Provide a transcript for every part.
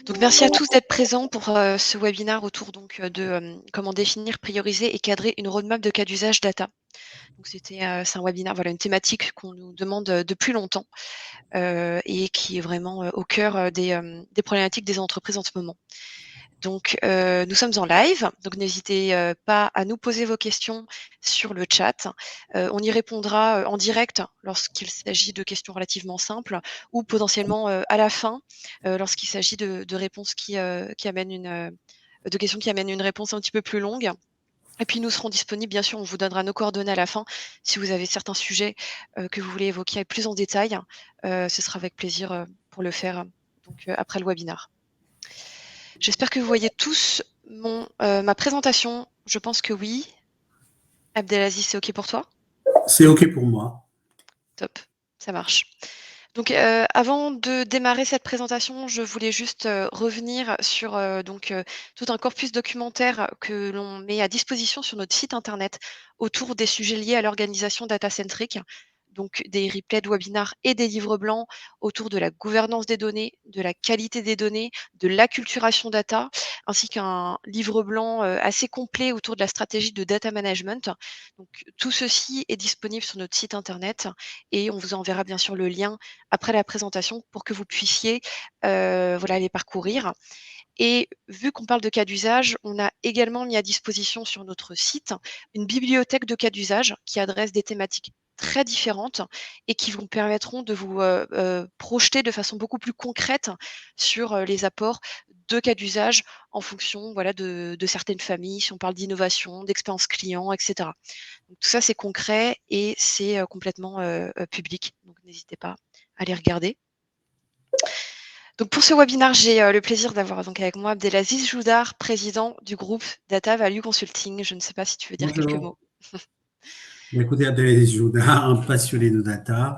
Donc merci à tous d'être présents pour, ce webinaire autour donc, de, comment définir, prioriser et cadrer une roadmap de cas d'usage data. Donc c'est un webinaire, voilà, une thématique qu'on nous demande, depuis longtemps, et qui est vraiment, au cœur, des problématiques des entreprises en ce moment. Donc, nous sommes en live, donc n'hésitez, pas à nous poser vos questions sur le chat. On y répondra, en direct lorsqu'il s'agit de questions relativement simples ou potentiellement, à la fin, lorsqu'il s'agit de réponses qui amènent de questions qui amènent une réponse un petit peu plus longue. Et puis nous serons disponibles, bien sûr, on vous donnera nos coordonnées à la fin. Si vous avez certains sujets, que vous voulez évoquer plus en détail, ce sera avec plaisir, pour le faire, donc, après le webinaire. J'espère que vous voyez tous ma présentation. Je pense que oui. Abdelaziz, c'est OK pour toi? C'est OK pour moi. Top, ça marche. Donc, avant de démarrer cette présentation, je voulais juste, revenir sur, tout un corpus documentaire que l'on met à disposition sur notre site internet autour des sujets liés à l'organisation data-centric. Donc des replays de webinars et des livres blancs autour de la gouvernance des données, de la qualité des données, de l'acculturation data, ainsi qu'un livre blanc, assez complet autour de la stratégie de data management. Donc tout ceci est disponible sur notre site internet et on vous enverra bien sûr le lien après la présentation pour que vous puissiez, voilà, les parcourir. Et vu qu'on parle de cas d'usage, on a également mis à disposition sur notre site une bibliothèque de cas d'usage qui adresse des thématiques très différentes et qui vous permettront de vous, projeter de façon beaucoup plus concrète sur, les apports de cas d'usage en fonction, voilà, de certaines familles, si on parle d'innovation, d'expérience client et cetera. Donc tout ça, c'est concret et c'est, complètement, public, donc n'hésitez pas à les regarder. Donc pour ce webinaire, j'ai, le plaisir d'avoir donc avec moi Abdelaziz Joudar, président du groupe Data Value Consulting. Je ne sais pas si tu veux dire quelques mots? Bonjour. Écoutez, Abdelaziz Jouda, un passionné de data,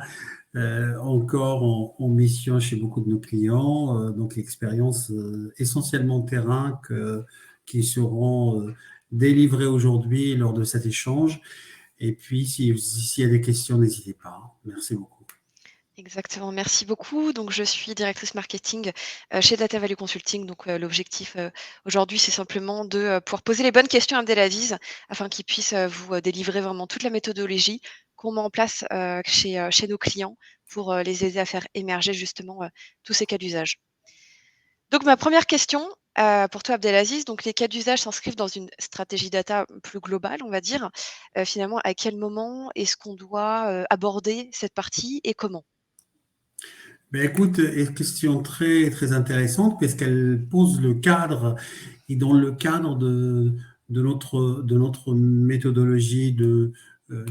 encore en mission chez beaucoup de nos clients, donc expérience essentiellement terrain qui seront délivrées aujourd'hui lors de cet échange. Et puis, s'il y a des questions, n'hésitez pas. Merci beaucoup. Exactement, merci beaucoup. Donc je suis directrice marketing, chez Data Value Consulting. Donc, l'objectif, aujourd'hui, c'est simplement de, pouvoir poser les bonnes questions à Abdelaziz afin qu'il puisse, vous, délivrer vraiment toute la méthodologie qu'on met en place, chez nos clients pour, les aider à faire émerger justement, tous ces cas d'usage. Donc ma première question, pour toi Abdelaziz, donc les cas d'usage s'inscrivent dans une stratégie data plus globale, on va dire. Finalement, à quel moment est-ce qu'on doit, aborder cette partie et comment? Ben écoute, question très, très intéressante puisqu'elle pose le cadre et dans le cadre de notre méthodologie de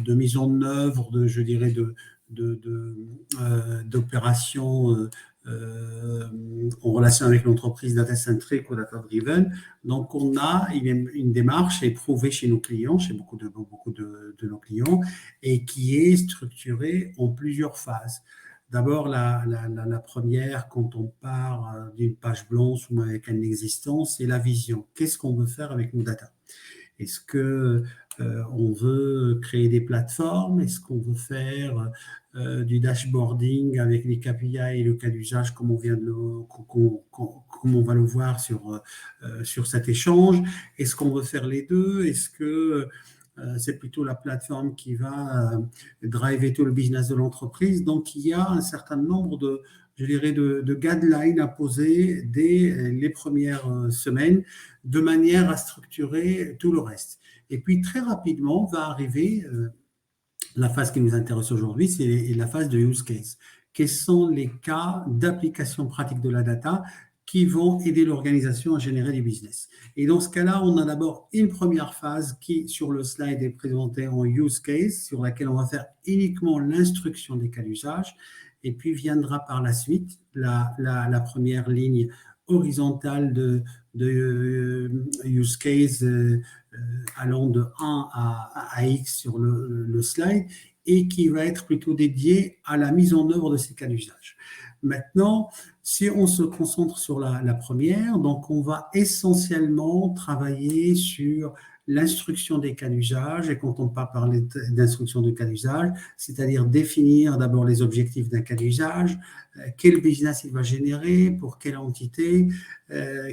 mise en œuvre, je dirais, d'opérations en relation avec l'entreprise data-centric ou data-driven. Donc, on a une démarche éprouvée chez nos clients, chez beaucoup de nos clients, et qui est structurée en plusieurs phases. D'abord, la première, quand on part d'une page blanche ou avec une existence, c'est la vision. Qu'est-ce qu'on veut faire avec nos data? Est-ce que on veut créer des plateformes? Est-ce qu'on veut faire du dashboarding avec les KPI et le cas d'usage comme comme on va le voir sur cet échange? Est-ce qu'on veut faire les deux? Est-ce que c'est plutôt la plateforme qui va driver tout le business de l'entreprise? Donc, il y a un certain nombre je dirais, de guidelines à poser dès les premières semaines de manière à structurer tout le reste. Et puis, très rapidement, va arriver la phase qui nous intéresse aujourd'hui, c'est la phase de use case. Quels sont les cas d'application pratique de la data qui vont aider l'organisation à générer du business? Et dans ce cas-là, on a d'abord une première phase qui, sur le slide, est présentée en use case, sur laquelle on va faire uniquement l'instruction des cas d'usage. Et puis viendra par la suite la première ligne horizontale de use case allant de 1 à X sur le slide et qui va être plutôt dédié à la mise en œuvre de ces cas d'usage. Maintenant, si on se concentre sur la première, donc on va essentiellement travailler sur l'instruction des cas d'usage, et quand on parle d'instruction de cas d'usage, c'est-à-dire définir d'abord les objectifs d'un cas d'usage, quel business il va générer, pour quelle entité,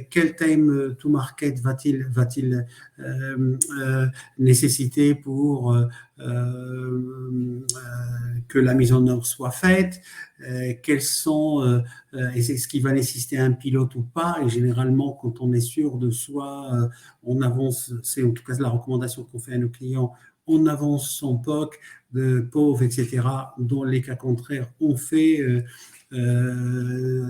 quel time to market va-t-il nécessiter pour que la mise en œuvre soit faite, quels sont, est-ce qu'il va nécessiter un pilote ou pas, et généralement quand on est sûr de soi, on avance, c'est en tout cas la recommandation qu'on fait à nos clients, on avance son POC, de pauvres, etc. Dans les cas contraires, on fait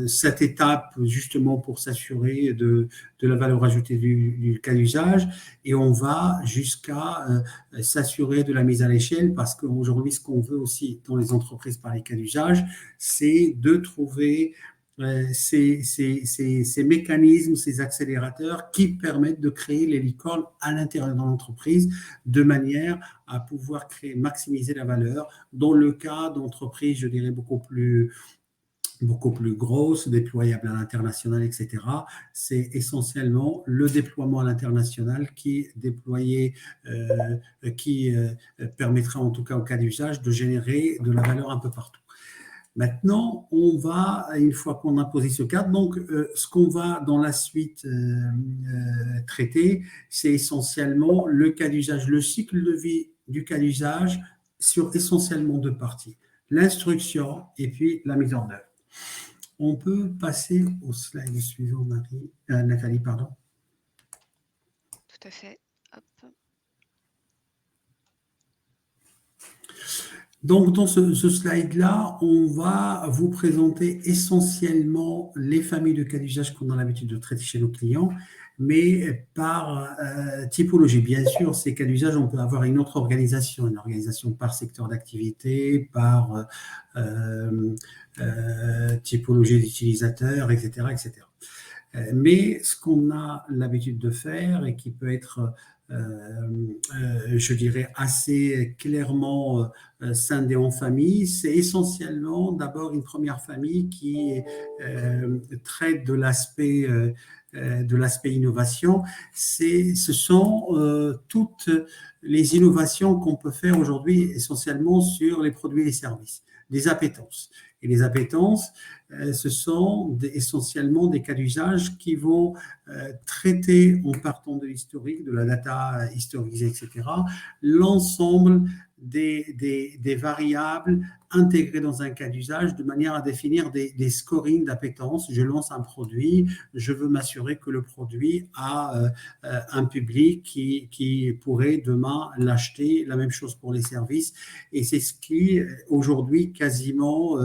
cette étape justement pour s'assurer de la valeur ajoutée du cas d'usage, et on va jusqu'à s'assurer de la mise à l'échelle, parce qu'aujourd'hui, ce qu'on veut aussi dans les entreprises par les cas d'usage, c'est de trouver ces mécanismes, ces accélérateurs qui permettent de créer les licornes à l'intérieur de l'entreprise de manière à pouvoir créer, maximiser la valeur. Dans le cas d'entreprises, je dirais, beaucoup plus grosses, déployables à l'international, etc., c'est essentiellement le déploiement à l'international qui permettra en tout cas au cas d'usage de générer de la valeur un peu partout. Maintenant, on va, une fois qu'on a posé ce cadre, donc ce qu'on va dans la suite traiter, c'est essentiellement le cas d'usage, le cycle de vie du cas d'usage sur essentiellement deux parties, l'instruction et puis la mise en œuvre. On peut passer au slide suivant, Nathalie, pardon. Tout à fait. Hop. Donc, dans ce slide-là, on va vous présenter essentiellement les familles de cas d'usage qu'on a l'habitude de traiter chez nos clients, mais par typologie. Bien sûr, ces cas d'usage, on peut avoir une autre organisation, une organisation par secteur d'activité, par typologie d'utilisateurs, etc., etc. Mais ce qu'on a l'habitude de faire et qui peut être je dirais, assez clairement scindé en famille, c'est essentiellement d'abord une première famille qui traite de l'aspect innovation. Ce sont toutes les innovations qu'on peut faire aujourd'hui essentiellement sur les produits et les services, des appétences. Et les appétences, ce sont essentiellement des cas d'usage qui vont traiter, en partant de l'historique, de la data historisée, etc., l'ensemble des variables intégrées dans un cas d'usage de manière à définir des scorings d'appétence. Je lance un produit, je veux m'assurer que le produit a un public qui pourrait demain l'acheter, la même chose pour les services. Et c'est ce qui, aujourd'hui, quasiment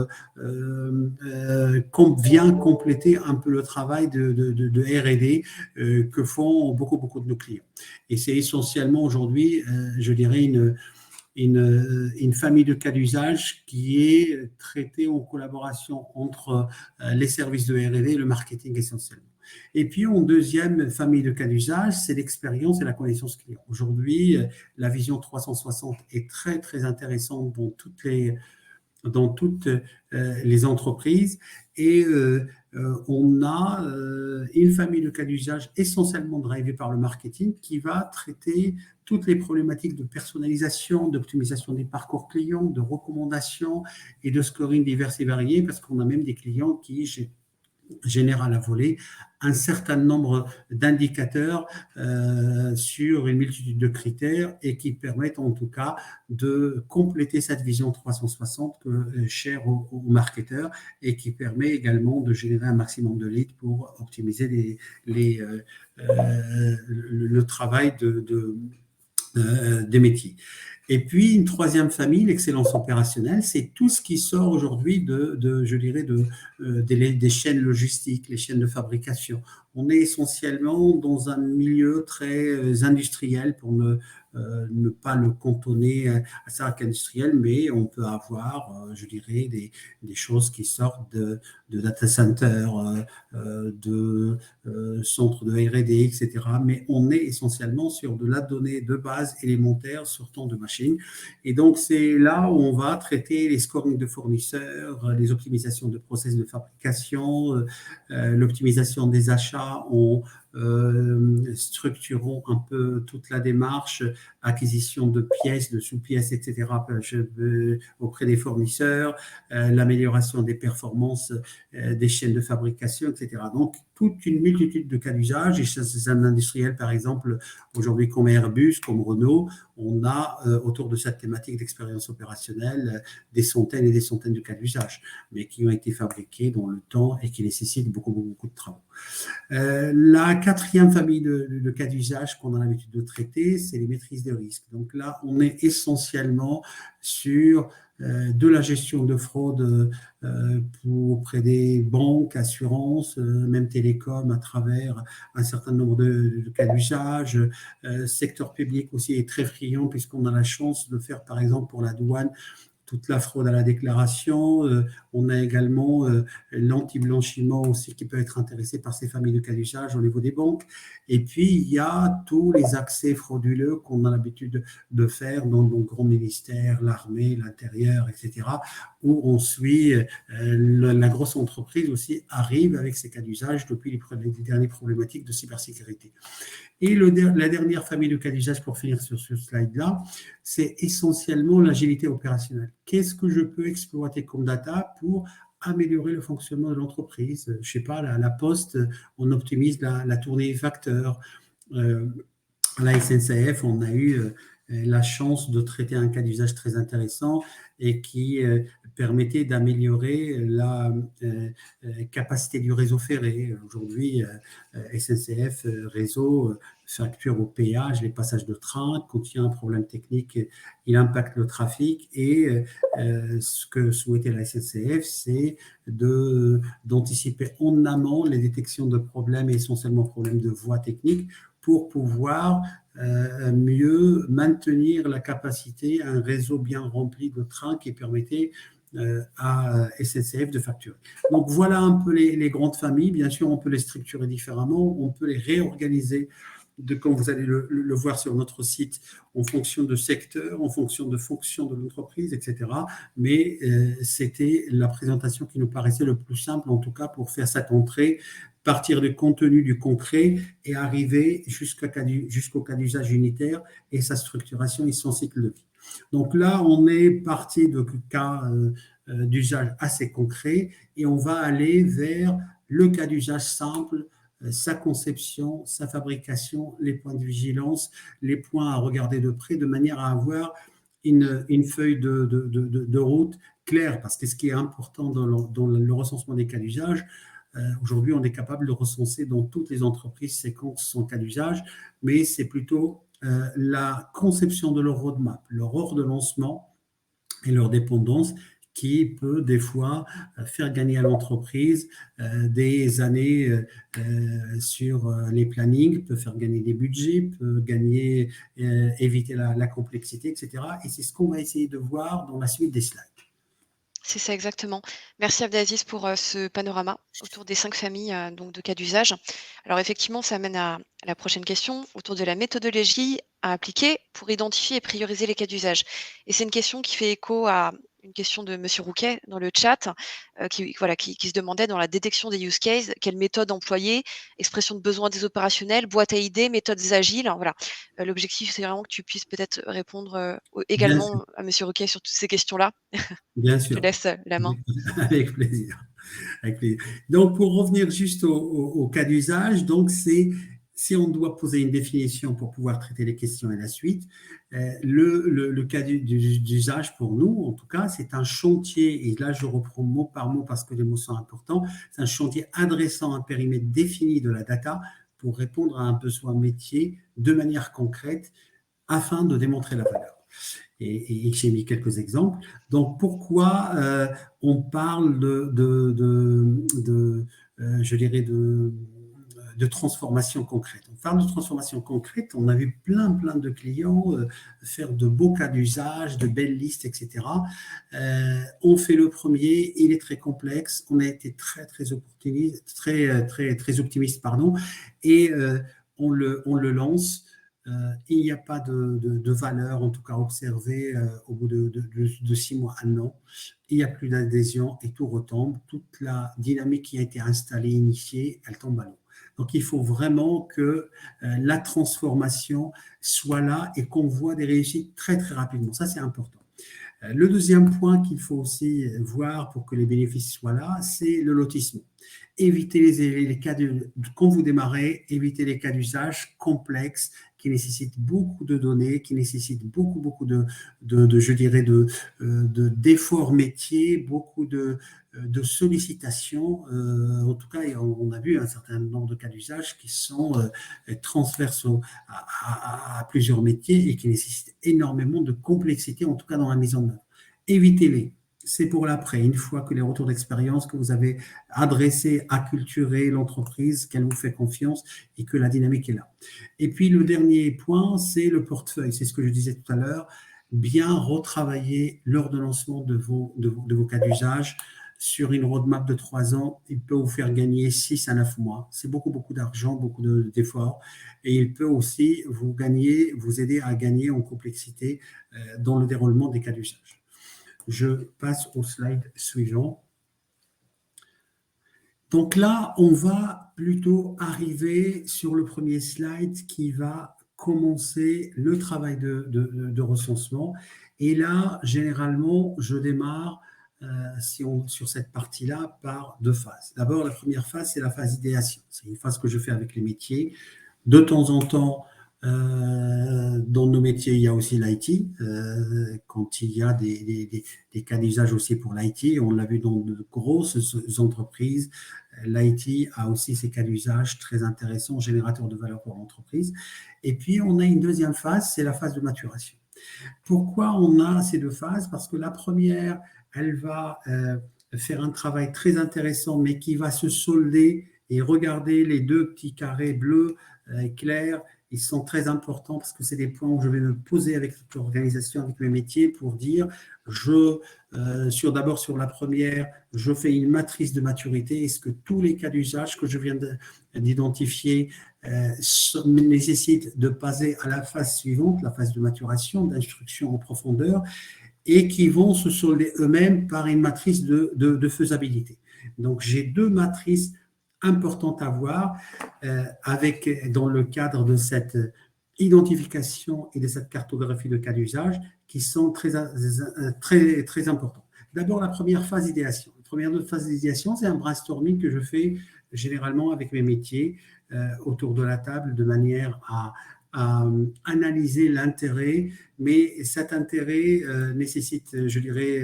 vient compléter un peu le travail de R&D que font beaucoup de nos clients. Et c'est essentiellement aujourd'hui, je dirais, une famille de cas d'usage qui est traitée en collaboration entre les services de R&D et le marketing essentiellement. Et puis, en deuxième famille de cas d'usage, c'est l'expérience et la connaissance client. Aujourd'hui, la vision 360 est très, très intéressante dans toutes les entreprises, et on a une famille de cas d'usage essentiellement drivée par le marketing qui va traiter toutes les problématiques de personnalisation, d'optimisation des parcours clients, de recommandations et de scoring divers et variés, parce qu'on a même des clients qui génère à la volée un certain nombre d'indicateurs sur une multitude de critères et qui permettent en tout cas de compléter cette vision 360 chère aux marketeurs, et qui permet également de générer un maximum de leads pour optimiser le travail des métiers. Et puis, une troisième famille, l'excellence opérationnelle, c'est tout ce qui sort aujourd'hui je dirais, des chaînes logistiques, les chaînes de fabrication. On est essentiellement dans un milieu très industriel, pour ne pas le cantonner à ça industriel, mais on peut avoir, je dirais, des choses qui sortent de data center, de centres de R&D, etc. Mais on est essentiellement sur de la donnée de base élémentaire sortant de machines. Et donc, c'est là où on va traiter les scorings de fournisseurs, les optimisations de process de fabrication, l'optimisation des achats en structurons un peu toute la démarche, acquisition de pièces, de sous-pièces, etc., auprès des fournisseurs, l'amélioration des performances des chaînes de fabrication, etc. Donc, toute une multitude de cas d'usage. Et chez un industriel, par exemple, aujourd'hui, comme Airbus, comme Renault, on a autour de cette thématique d'expérience opérationnelle des centaines et des centaines de cas d'usage, mais qui ont été fabriqués dans le temps et qui nécessitent beaucoup, beaucoup, beaucoup de travaux. La quatrième famille de cas d'usage qu'on a l'habitude de traiter, c'est les maîtrises de risque. Donc là, on est essentiellement sur de la gestion de fraude auprès des banques, assurances, même télécom à travers un certain nombre de cas d'usage. Secteur public aussi est très friand puisqu'on a la chance de faire, par exemple, pour la douane, toute la fraude à la déclaration. On a également l'anti-blanchiment aussi qui peut être intéressé par ces familles de cas d'usage au niveau des banques. Et puis, il y a tous les accès frauduleux qu'on a l'habitude de faire dans nos grands ministères, l'armée, l'intérieur, etc., où on suit la grosse entreprise aussi arrive avec ces cas d'usage depuis les dernières problématiques de cybersécurité. Et la dernière famille de cas d'usage pour finir sur ce slide-là, c'est essentiellement l'agilité opérationnelle. Qu'est-ce que je peux exploiter comme data pour améliorer le fonctionnement de l'entreprise? Je ne sais pas, la Poste, on optimise la tournée facteurs. À la SNCF, on a eu la chance de traiter un cas d'usage très intéressant et qui permettait d'améliorer la capacité du réseau ferré. Aujourd'hui, SNCF Réseau facture au péage les passages de train. Quand il y a un problème technique, il impacte le trafic et ce que souhaitait la SNCF, c'est d'anticiper en amont les détections de problèmes, et essentiellement problèmes de voies techniques, pour pouvoir mieux maintenir la capacité à un réseau bien rempli de trains qui permettait à SNCF de facturer. Donc voilà un peu les grandes familles. Bien sûr, on peut les structurer différemment, on peut les réorganiser comme vous allez le voir sur notre site, en fonction de secteur, en fonction de l'entreprise, etc. Mais c'était la présentation qui nous paraissait le plus simple, en tout cas pour faire cette entrée, partir du contenu, du concret et arriver jusqu'au cas d'usage unitaire et sa structuration et son cycle de vie. Donc là, on est parti de cas d'usage assez concret et on va aller vers le cas d'usage simple, sa conception, sa fabrication, les points de vigilance, les points à regarder de près, de manière à avoir une feuille de route claire. Parce que ce qui est important dans le recensement des cas d'usage, aujourd'hui, on est capable de recenser dans toutes les entreprises séquences sans cas d'usage, mais c'est plutôt la conception de leur roadmap, leur ordre de lancement et leur dépendance qui peut des fois faire gagner à l'entreprise des années sur les plannings, peut faire gagner des budgets, peut gagner, éviter la complexité, etc. Et c'est ce qu'on va essayer de voir dans la suite des slides. C'est ça exactement. Merci Abdelaziz pour ce panorama autour des 5 familles donc de cas d'usage. Alors effectivement, ça amène à la prochaine question autour de la méthodologie à appliquer pour identifier et prioriser les cas d'usage. Et c'est une question qui fait écho à une question de Monsieur Rouquet dans le chat, qui se demandait dans la détection des use cases, quelle méthode employer, expression de besoin des opérationnels, boîte à idées, méthodes agiles. Voilà. L'objectif, c'est vraiment que tu puisses peut-être répondre Bien sûr, également à Monsieur Rouquet sur toutes ces questions-là. bien Je te sûr. laisse la main. Avec plaisir. Avec plaisir. Donc, pour revenir juste au cas d'usage, donc si on doit poser une définition pour pouvoir traiter les questions et la suite, le cas d'usage pour nous, en tout cas, c'est un chantier, et là je reprends mot par mot parce que les mots sont importants, c'est un chantier adressant un périmètre défini de la data pour répondre à un besoin métier de manière concrète afin de démontrer la valeur. Et j'ai mis quelques exemples. Donc, pourquoi on parle je dirais, de transformation concrète? On parle de transformation concrète, on a vu plein de clients faire de beaux cas d'usage, de belles listes, etc. On fait le premier, il est très complexe, on a été très opportuniste, très optimiste, pardon, et on le lance. Il n'y a pas de valeur, en tout cas observée au bout de 6 mois, 1 an. Il n'y a plus d'adhésion et tout retombe. Toute la dynamique qui a été installée, initiée, elle tombe à l'eau. Donc, il faut vraiment que la transformation soit là et qu'on voit des réussites très, très rapidement. Ça, c'est important. Le deuxième point qu'il faut aussi voir pour que les bénéfices soient là, c'est le lotissement. Évitez les cas quand vous démarrez, évitez les cas d'usage complexes qui nécessitent beaucoup de données, qui nécessitent beaucoup je dirais, d'efforts métiers, beaucoup de sollicitations. En tout cas, on a vu un certain nombre de cas d'usage qui sont transversaux à plusieurs métiers et qui nécessitent énormément de complexité, en tout cas dans la mise en œuvre. Évitez-les. C'est pour l'après, une fois que les retours d'expérience que vous avez adressés, acculturés l'entreprise, qu'elle vous fait confiance et que la dynamique est là. Et puis le dernier point, c'est le portefeuille. C'est ce que je disais tout à l'heure. Bien retravailler l'ordonnancement de vos cas d'usage sur une roadmap de 3 ans. Il peut vous faire gagner 6 à 9 mois. C'est beaucoup d'argent, beaucoup d'efforts. Et il peut aussi vous aider à gagner en complexité dans le déroulement des cas d'usage. Je passe au slide suivant. Donc là, on va plutôt arriver sur le premier slide qui va commencer le travail de recensement. Et là, généralement, je démarre sur cette partie-là par 2 phases. D'abord, la première phase, c'est la phase idéation. C'est une phase que je fais avec les métiers. De temps en temps, dans nos métiers, il y a aussi l'IT. Quand il y a des cas d'usage aussi pour l'IT, on l'a vu dans de grosses entreprises, l'IT a aussi ses cas d'usage très intéressants, générateurs de valeur pour l'entreprise. Et puis, on a une deuxième phase, c'est la phase de maturation. Pourquoi on a ces 2 phases? Parce que la première, elle va faire un travail très intéressant, mais qui va se solder et regarder les 2 petits carrés bleus clairs. Ils sont très importants parce que c'est des points où je vais me poser avec l'organisation, avec mes métiers pour dire, d'abord sur la première, je fais une matrice de maturité. Est-ce que tous les cas d'usage que je viens d'identifier nécessitent de passer à la phase suivante, la phase de maturation, d'instruction en profondeur, et qui vont se solder eux-mêmes par une matrice de faisabilité. Donc, j'ai 2 matrices importantes à voir dans le cadre de cette identification et de cette cartographie de cas d'usage qui sont très importants. D'abord, la première phase d'idéation. La première phase d'idéation, c'est un brainstorming que je fais généralement avec mes métiers autour de la table de manière à analyser l'intérêt, mais cet intérêt nécessite, je dirais,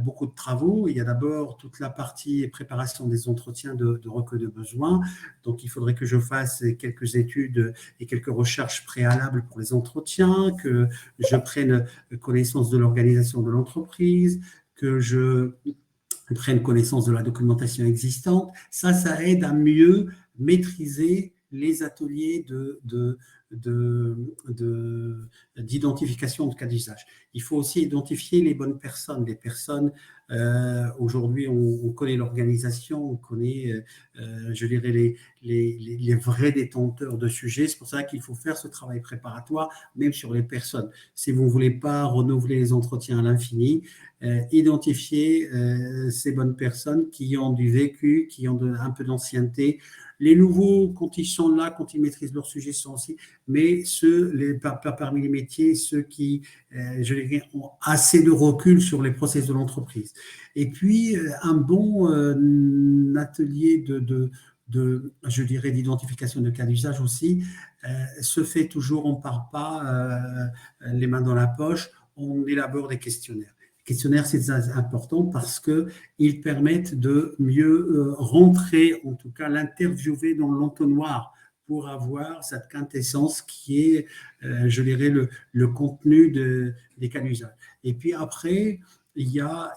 beaucoup de travaux. Il y a d'abord toute la partie préparation des entretiens de recueil de besoins. Donc, il faudrait que je fasse quelques études et quelques recherches préalables pour les entretiens, que je prenne connaissance de l'organisation de l'entreprise, que je prenne connaissance de la documentation existante. Ça aide à mieux maîtriser les ateliers d'identification de cas d'usage. Il faut aussi identifier les bonnes personnes. Les personnes, aujourd'hui, on connaît l'organisation, on connaît, je dirais, les vrais détenteurs de sujets. C'est pour ça qu'il faut faire ce travail préparatoire, même sur les personnes. Si vous ne voulez pas renouveler les entretiens à l'infini, identifier ces bonnes personnes qui ont du vécu, qui ont un peu d'ancienneté. Les nouveaux, quand ils sont là, quand ils maîtrisent leur sujet, sont aussi, mais parmi les métiers, ceux qui, je dirais, ont assez de recul sur les process de l'entreprise. Et puis, un bon atelier je dirais, d'identification de cas d'usage aussi, se fait toujours, on ne part pas les mains dans la poche, on élabore des questionnaires. Les questionnaires, c'est important parce qu'ils permettent de mieux rentrer, en tout cas l'interviewer dans l'entonnoir pour avoir cette quintessence qui est, je dirais, le contenu des cas d'usage. Et puis après, il y a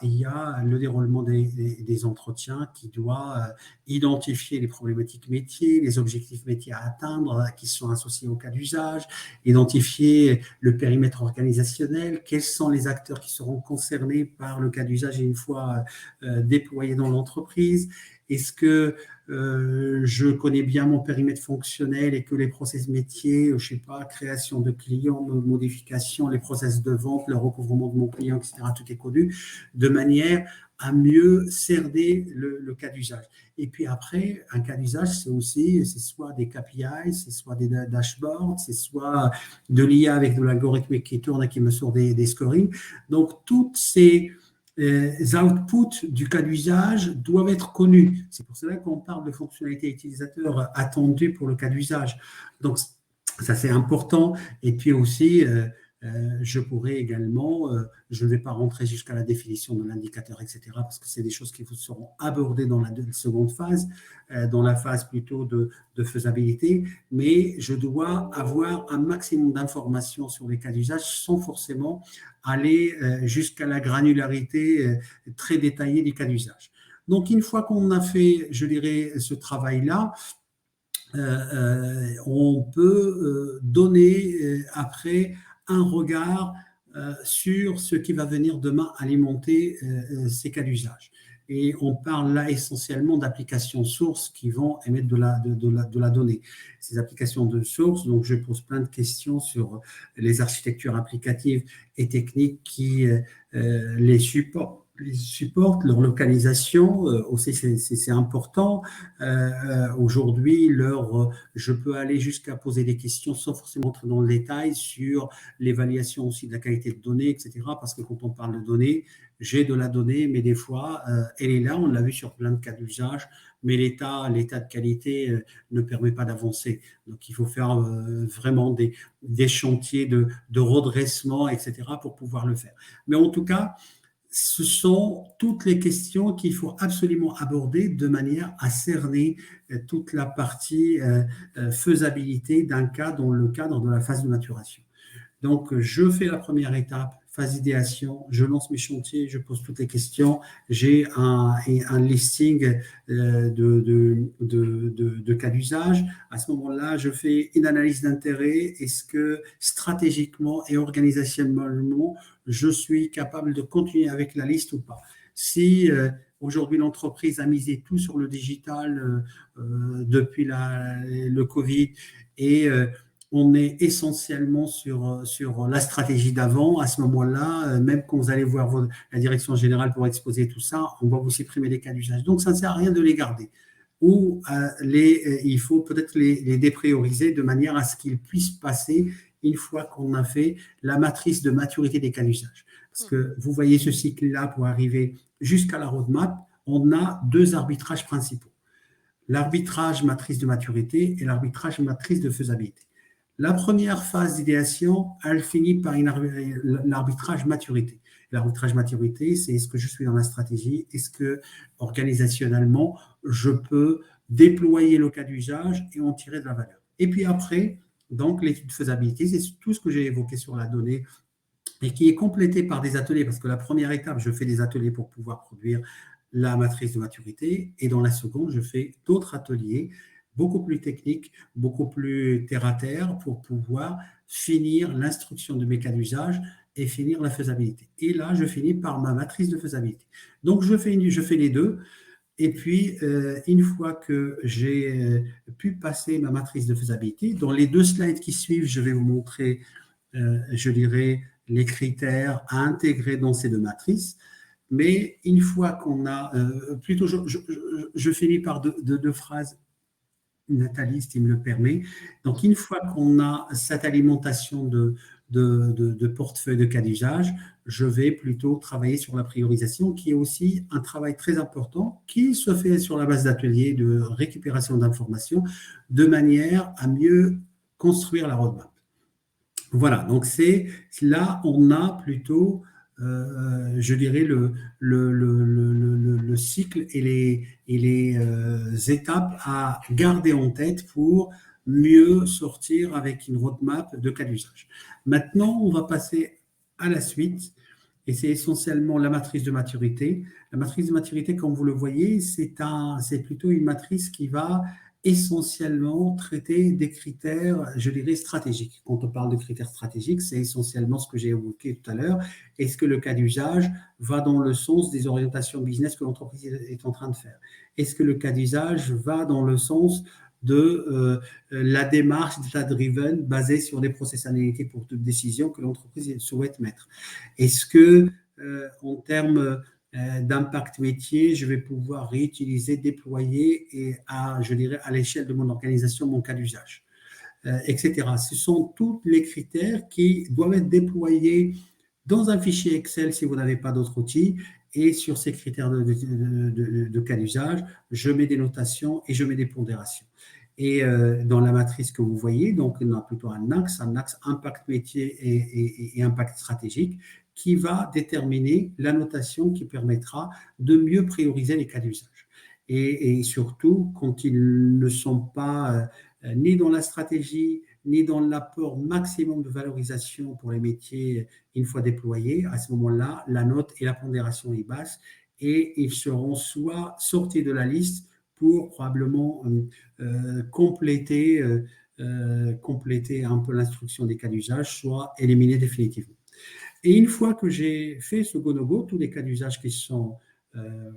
le déroulement des entretiens qui doit identifier les problématiques métiers, les objectifs métiers à atteindre qui sont associés au cas d'usage, identifier le périmètre organisationnel, quels sont les acteurs qui seront concernés par le cas d'usage une fois déployés dans l'entreprise, Est-ce que je connais bien mon périmètre fonctionnel et que les process métiers, je ne sais pas, création de clients, modification, les process de vente, le recouvrement de mon client, etc., tout est connu, de manière à mieux cerner le cas d'usage. Et puis après, un cas d'usage, c'est soit des KPI, c'est soit des dashboards, c'est soit de l'IA avec de l'algorithme qui tourne et qui me sort des scorings. Donc, toutes ces outputs du cas d'usage doivent être connus. C'est pour cela qu'on parle de fonctionnalités utilisateurs attendues pour le cas d'usage. Donc, ça, c'est important. Et puis aussi, je pourrais également, je ne vais pas rentrer jusqu'à la définition de l'indicateur, etc., parce que c'est des choses qui seront abordées dans la seconde phase, dans la phase plutôt de faisabilité, mais je dois avoir un maximum d'informations sur les cas d'usage sans forcément aller jusqu'à la granularité très détaillée du cas d'usage. Donc, une fois qu'on a fait, je dirais, ce travail-là, on peut donner après un regard sur ce qui va venir demain alimenter ces cas d'usage. Et on parle là essentiellement d'applications sources qui vont émettre de la donnée. Ces applications de sources, donc je pose plein de questions sur les architectures applicatives et techniques qui les supportent. Leur localisation aussi c'est important. Aujourd'hui, je peux aller jusqu'à poser des questions sans forcément entrer dans le détail sur l'évaluation aussi de la qualité de données, etc. Parce que quand on parle de données, j'ai de la donnée, mais des fois, elle est là, on l'a vu sur plein de cas d'usage, mais l'état de qualité ne permet pas d'avancer. Donc, il faut faire vraiment des chantiers de redressement, etc., pour pouvoir le faire. Mais en tout cas, ce sont toutes les questions qu'il faut absolument aborder de manière à cerner toute la partie faisabilité d'un cas dans le cadre de la phase de maturation. Donc, je fais la première étape, phase idéation, je lance mes chantiers, je pose toutes les questions, j'ai un listing de cas d'usage. À ce moment-là, je fais une analyse d'intérêt. Est-ce que stratégiquement et organisationnellement, je suis capable de continuer avec la liste ou pas? Si aujourd'hui l'entreprise a misé tout sur le digital depuis le Covid et on est essentiellement sur la stratégie d'avant. À ce moment-là, même quand vous allez voir la direction générale pour exposer tout ça, on va vous supprimer les cas d'usage. Donc, ça ne sert à rien de les garder. Ou il faut peut-être les déprioriser de manière à ce qu'ils puissent passer une fois qu'on a fait la matrice de maturité des cas d'usage. Parce que vous voyez ce cycle-là pour arriver jusqu'à la roadmap, on a deux arbitrages principaux. L'arbitrage matrice de maturité et l'arbitrage matrice de faisabilité. La première phase d'idéation, elle finit par l'arbitrage maturité. L'arbitrage maturité, c'est est-ce que je suis dans la stratégie, est-ce que organisationnellement, je peux déployer le cas d'usage et en tirer de la valeur. Et puis après, donc l'étude de faisabilité, c'est tout ce que j'ai évoqué sur la donnée et qui est complété par des ateliers, parce que la première étape, je fais des ateliers pour pouvoir produire la matrice de maturité, et dans la seconde, je fais d'autres ateliers beaucoup plus techniques, beaucoup plus terre-à-terre pour pouvoir finir l'instruction de mes cas d'usage et finir la faisabilité. Et là, je finis par ma matrice de faisabilité. Donc, je fais les deux. Et puis, une fois que j'ai pu passer ma matrice de faisabilité, dans les 2 slides qui suivent, je vais vous montrer, je dirais, les critères à intégrer dans ces 2 matrices. Mais une fois qu'on a, plutôt, je finis par deux phrases. Nathalie, si tu me le permet. Donc, une fois qu'on a cette alimentation de portefeuille de cas d'usage, je vais plutôt travailler sur la priorisation, qui est aussi un travail très important, qui se fait sur la base d'ateliers de récupération d'informations, de manière à mieux construire la roadmap. Voilà, donc c'est là, on a plutôt je dirais, le cycle et les étapes à garder en tête pour mieux sortir avec une roadmap de cas d'usage. Maintenant, on va passer à la suite, et c'est essentiellement la matrice de maturité. La matrice de maturité, comme vous le voyez, c'est plutôt une matrice qui va essentiellement traiter des critères, je dirais, stratégiques. Quand on parle de critères stratégiques, c'est essentiellement ce que j'ai évoqué tout à l'heure. Est-ce que le cas d'usage va dans le sens des orientations business que l'entreprise est en train de faire? Est-ce que le cas d'usage va dans le sens de la démarche data-driven basée sur des process analytiques pour toute décision que l'entreprise souhaite mettre? Est-ce que, en termes d'impact métier, je vais pouvoir réutiliser, déployer et je dirais, à l'échelle de mon organisation, mon cas d'usage, etc. Ce sont tous les critères qui doivent être déployés dans un fichier Excel si vous n'avez pas d'autres outils. Et sur ces critères de cas d'usage, je mets des notations et je mets des pondérations. Et dans la matrice que vous voyez, donc on a plutôt un axe impact métier et impact stratégique qui va déterminer la notation qui permettra de mieux prioriser les cas d'usage. Et surtout, quand ils ne sont pas ni dans la stratégie, ni dans l'apport maximum de valorisation pour les métiers une fois déployés, à ce moment-là, la note et la pondération est basse et ils seront soit sortis de la liste pour probablement compléter un peu l'instruction des cas d'usage, soit éliminer définitivement. Et une fois que j'ai fait ce go-no-go, tous les cas d'usage qui sont, euh,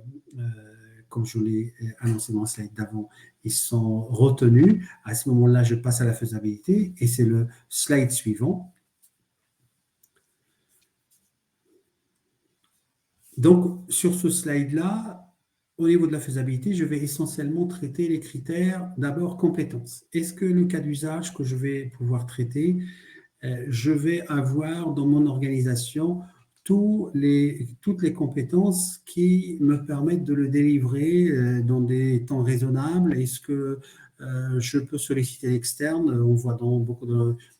comme je l'ai annoncé dans le slide d'avant, ils sont retenus. À ce moment-là, je passe à la faisabilité et c'est le slide suivant. Donc, sur ce slide-là, au niveau de la faisabilité, je vais essentiellement traiter les critères, d'abord compétences. Est-ce que le cas d'usage que je vais pouvoir traiter, je vais avoir dans mon organisation toutes les compétences qui me permettent de le délivrer dans des temps raisonnables? Est-ce que je peux solliciter l'externe? On voit dans beaucoup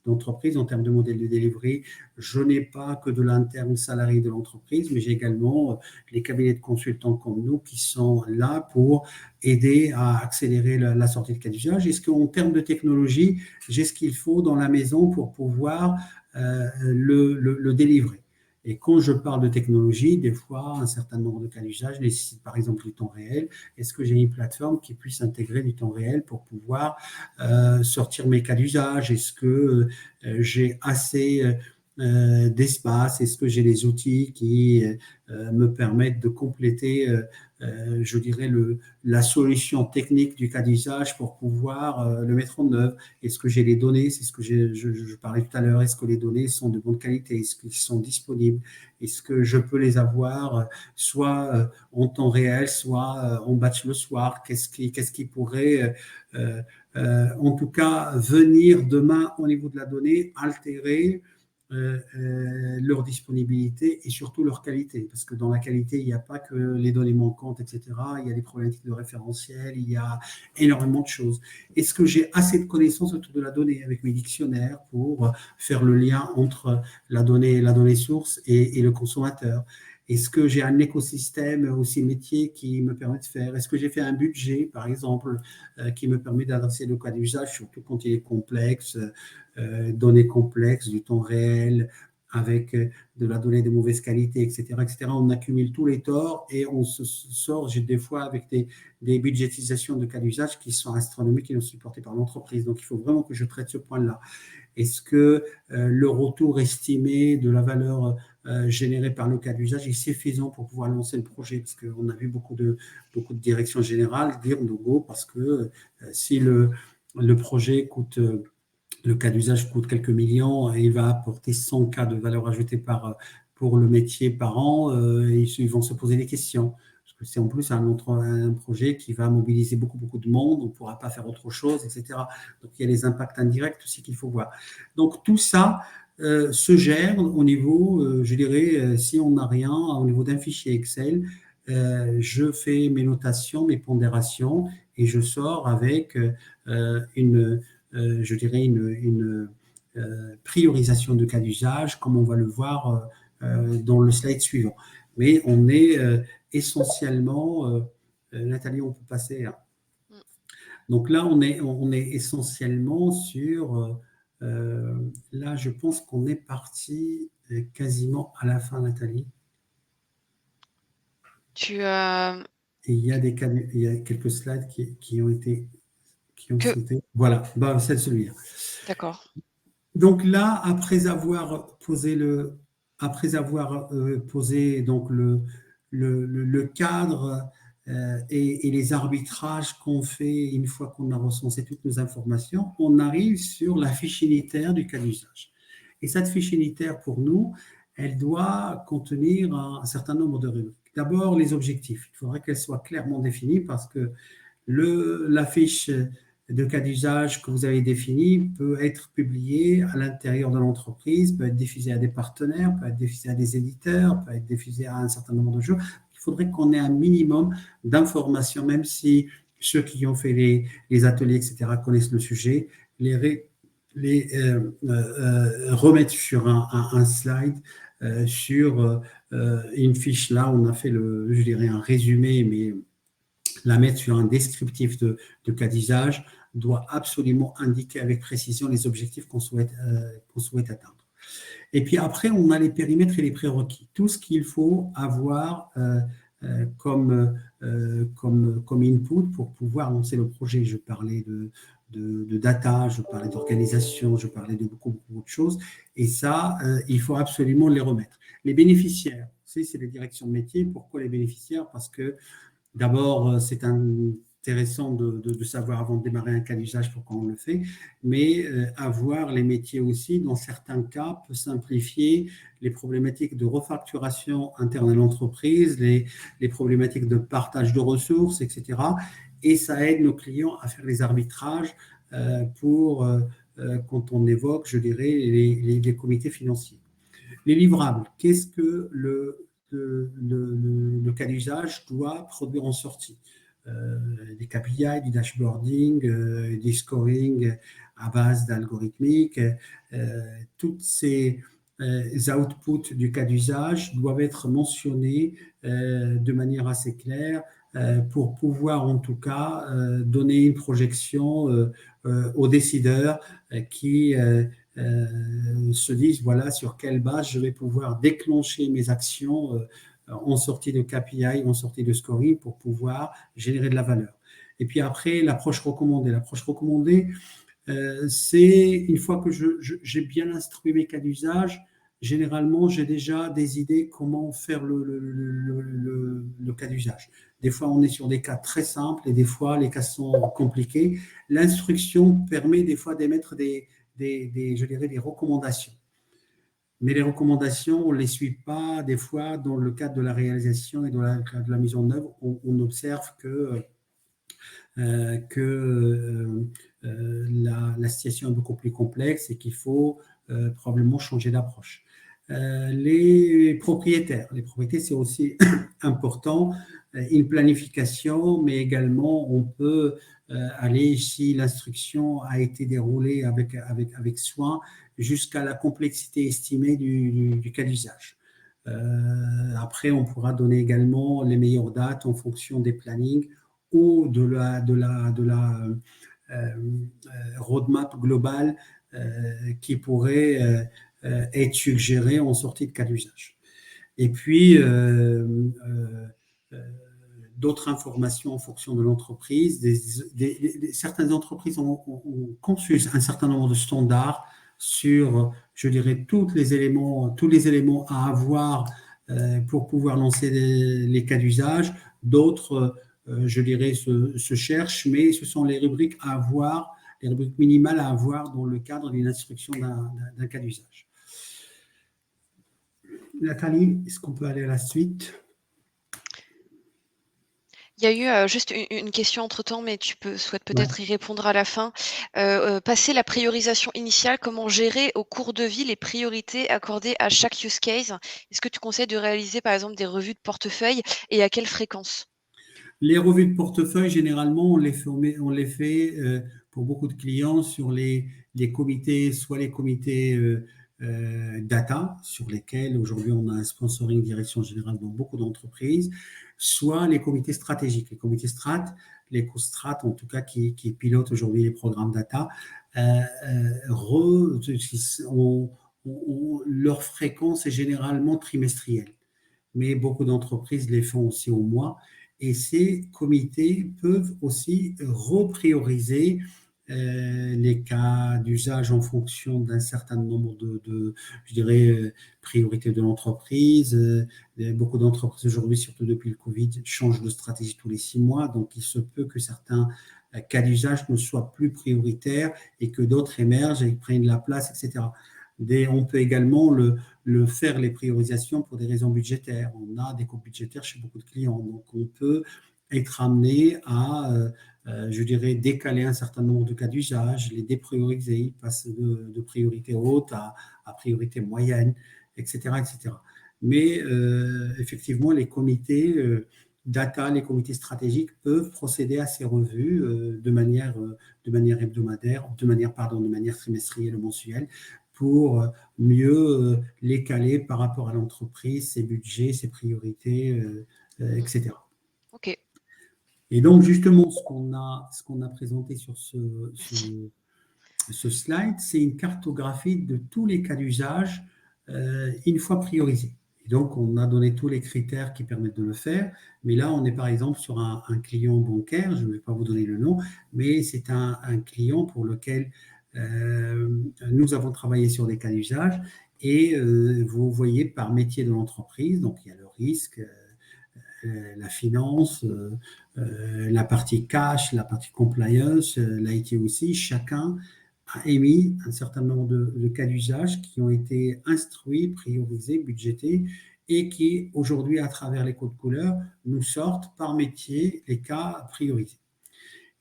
d'entreprises, en termes de modèle de delivery, je n'ai pas que de l'interne salarié de l'entreprise, mais j'ai également les cabinets de consultants comme nous qui sont là pour aider à accélérer la sortie de cas d'usage. Est-ce qu'en termes de technologie, j'ai ce qu'il faut dans la maison pour pouvoir le délivrer? Et quand je parle de technologie, des fois, un certain nombre de cas d'usage nécessitent par exemple du temps réel. Est-ce que j'ai une plateforme qui puisse intégrer du temps réel pour pouvoir sortir mes cas d'usage? Est-ce que j'ai assez d'espace? Est-ce que j'ai les outils qui me permettent de compléter, je dirais, la solution technique du cas d'usage pour pouvoir le mettre en œuvre? Est-ce que j'ai les données? C'est ce que je parlais tout à l'heure. Est-ce que les données sont de bonne qualité? Est-ce qu'ils sont disponibles? Est-ce que je peux les avoir soit en temps réel, soit en batch le soir? Qu'est-ce qui pourrait, en tout cas, venir demain au niveau de la donnée, altérer leur disponibilité et surtout leur qualité. Parce que dans la qualité, il n'y a pas que les données manquantes, etc. Il y a des problématiques de référentiel, il y a énormément de choses. Est-ce que j'ai assez de connaissances autour de la donnée avec mes dictionnaires pour faire le lien entre la donnée source et le consommateur? Est-ce que j'ai un écosystème aussi métier qui me permet de faire? Est-ce que j'ai fait un budget, par exemple, qui me permet d'adresser le cas d'usage, surtout quand il est complexe, données complexes, du temps réel, avec de la donnée de mauvaise qualité, etc., etc. On accumule tous les torts et on se sort des fois avec des budgétisations de cas d'usage qui sont astronomiques et non supportées par l'entreprise. Donc, il faut vraiment que je traite ce point-là. Est-ce que le retour estimé de la valeur générée par le cas d'usage est suffisant pour pouvoir lancer le projet? Parce qu'on a vu beaucoup de directions générales dire no go parce que si le projet coûte le cas d'usage coûte quelques millions et il va apporter 100 cas de valeur ajoutée pour le métier par an, et ils vont se poser des questions. Parce que c'est en plus un projet qui va mobiliser beaucoup, beaucoup de monde, on ne pourra pas faire autre chose, etc. Donc il y a les impacts indirects aussi qu'il faut voir. Donc tout ça se gère au niveau, je dirais, si on n'a rien, au niveau d'un fichier Excel, je fais mes notations, mes pondérations et je sors avec je dirais, une priorisation de cas d'usage, comme on va le voir dans le slide suivant. Mais on est essentiellement, Nathalie, on peut passer. Hein. Donc là, on est essentiellement sur, là, je pense qu'on est parti quasiment à la fin, Nathalie. Tu, Et il y a quelques slides qui qui ont Que sauté. Voilà, bah, c'est celui-là. d'accord. Donc là, après avoir posé donc le cadre et les arbitrages qu'on fait une fois qu'on a recensé toutes nos informations, on arrive sur la fiche unitaire du cas d'usage. Et cette fiche unitaire, pour nous, elle doit contenir un certain nombre de rubriques. D'abord, les objectifs. Il faudrait qu'elles soient clairement définies parce que la fiche de cas d'usage que vous avez définie peut être publiée à l'intérieur de l'entreprise, peut être diffusée à des partenaires, peut être diffusée à des éditeurs, peut être diffusée à un certain nombre de gens. Il faudrait qu'on ait un minimum d'informations, même si ceux qui ont fait les ateliers, etc., connaissent le sujet, remettre sur un slide, sur une fiche. Là, on a fait, je dirais, un résumé, mais la mettre sur un descriptif de cas d'usage doit absolument indiquer avec précision les objectifs qu'on souhaite atteindre. Et puis après, on a les périmètres et les prérequis. Tout ce qu'il faut avoir comme input pour pouvoir lancer le projet. Je parlais de data, je parlais d'organisation, je parlais de beaucoup, beaucoup de choses. Et ça, il faut absolument les remettre. Les bénéficiaires, c'est les directions de métier. Pourquoi les bénéficiaires? Parce que d'abord, c'est intéressant de savoir avant de démarrer un cas d'usage pourquoi on le fait, mais avoir les métiers aussi, dans certains cas, peut simplifier les problématiques de refacturation interne à l'entreprise, les problématiques de partage de ressources, etc. Et ça aide nos clients à faire les arbitrages quand on évoque, je dirais, les comités financiers. Les livrables, qu'est-ce que le cas d'usage doit produire en sortie? Des KPI, du dashboarding, des scoring à base d'algorithmique. Toutes ces outputs du cas d'usage doivent être mentionnés de manière assez claire pour pouvoir en tout cas donner une projection aux décideurs qui se disent voilà sur quelle base je vais pouvoir déclencher mes actions en sortie de KPI, en sortie de scoring pour pouvoir générer de la valeur. Et puis après, l'approche recommandée. L'approche recommandée, c'est une fois que j'ai bien instruit mes cas d'usage, généralement, j'ai déjà des idées comment faire le cas d'usage. Des fois, on est sur des cas très simples et des fois, les cas sont compliqués. L'instruction permet des fois d'émettre je dirais, des recommandations. Mais les recommandations, on ne les suit pas. Des fois, dans le cadre de la réalisation et de la mise en œuvre, on observe que la situation est beaucoup plus complexe et qu'il faut probablement changer d'approche. Les propriétaires, c'est aussi important. Une planification, mais également on peut aller, si l'instruction a été déroulée avec soin, jusqu'à la complexité estimée du cas d'usage. Après, on pourra donner également les meilleures dates en fonction des plannings ou de la roadmap globale qui pourrait être suggérée en sortie de cas d'usage. Et puis, d'autres informations en fonction de l'entreprise. Certaines entreprises ont conçu un certain nombre de standards sur, je dirais, tous les éléments à avoir pour pouvoir lancer les cas d'usage. D'autres, je dirais, se cherchent, mais ce sont les rubriques à avoir, les rubriques minimales à avoir dans le cadre d'une instruction d'un cas d'usage. Nathalie, est-ce qu'on peut aller à la suite? Il y a eu, juste une question entre-temps, mais tu souhaites Ouais. peut-être y répondre à la fin. Passer la priorisation initiale, comment gérer au cours de vie les priorités accordées à chaque use case? Est-ce que tu conseilles de réaliser, par exemple, des revues de portefeuille et à quelle fréquence? Les revues de portefeuille, généralement, on les fait pour beaucoup de clients sur les comités, soit les comités data, sur lesquels aujourd'hui on a un sponsoring direction générale dans beaucoup d'entreprises, soit les comités stratégiques. Les comités les co-strat en tout cas, qui pilotent aujourd'hui les programmes data, leur fréquence est généralement trimestrielle. Mais beaucoup d'entreprises les font aussi au mois. et ces comités peuvent aussi reprioriser les cas d'usage en fonction d'un certain nombre je dirais, priorités de l'entreprise. Beaucoup d'entreprises aujourd'hui, surtout depuis le Covid, changent de stratégie tous les 6 mois. Donc, il se peut que certains cas d'usage ne soient plus prioritaires et que d'autres émergent et prennent la place, etc. On peut également faire les priorisations pour des raisons budgétaires. On a des coupes budgétaires chez beaucoup de clients. Donc, on peut être amené à, je dirais, décaler un certain nombre de cas d'usage, les déprioriser, ils passent de priorité haute à priorité moyenne, etc., etc. Mais effectivement, les comités data, les comités stratégiques peuvent procéder à ces revues de manière hebdomadaire, de manière trimestrielle ou mensuelle, pour mieux les caler par rapport à l'entreprise, ses budgets, ses priorités, etc. Ok, Et donc, justement, ce qu'on a présenté sur merci. ce slide, c'est une cartographie de tous les cas d'usage une fois priorisés. Et donc, on a donné tous les critères qui permettent de le faire. Mais là, on est par exemple sur un client bancaire, je ne vais pas vous donner le nom, mais c'est un client pour lequel nous avons travaillé sur des cas d'usage. Et vous voyez par métier de l'entreprise, donc il y a le risque, la finance, la partie cash, la partie compliance, l'IT aussi, chacun a émis un certain nombre de cas d'usage qui ont été instruits, priorisés, budgétés et qui, aujourd'hui, à travers les codes couleurs, nous sortent par métier les cas priorisés.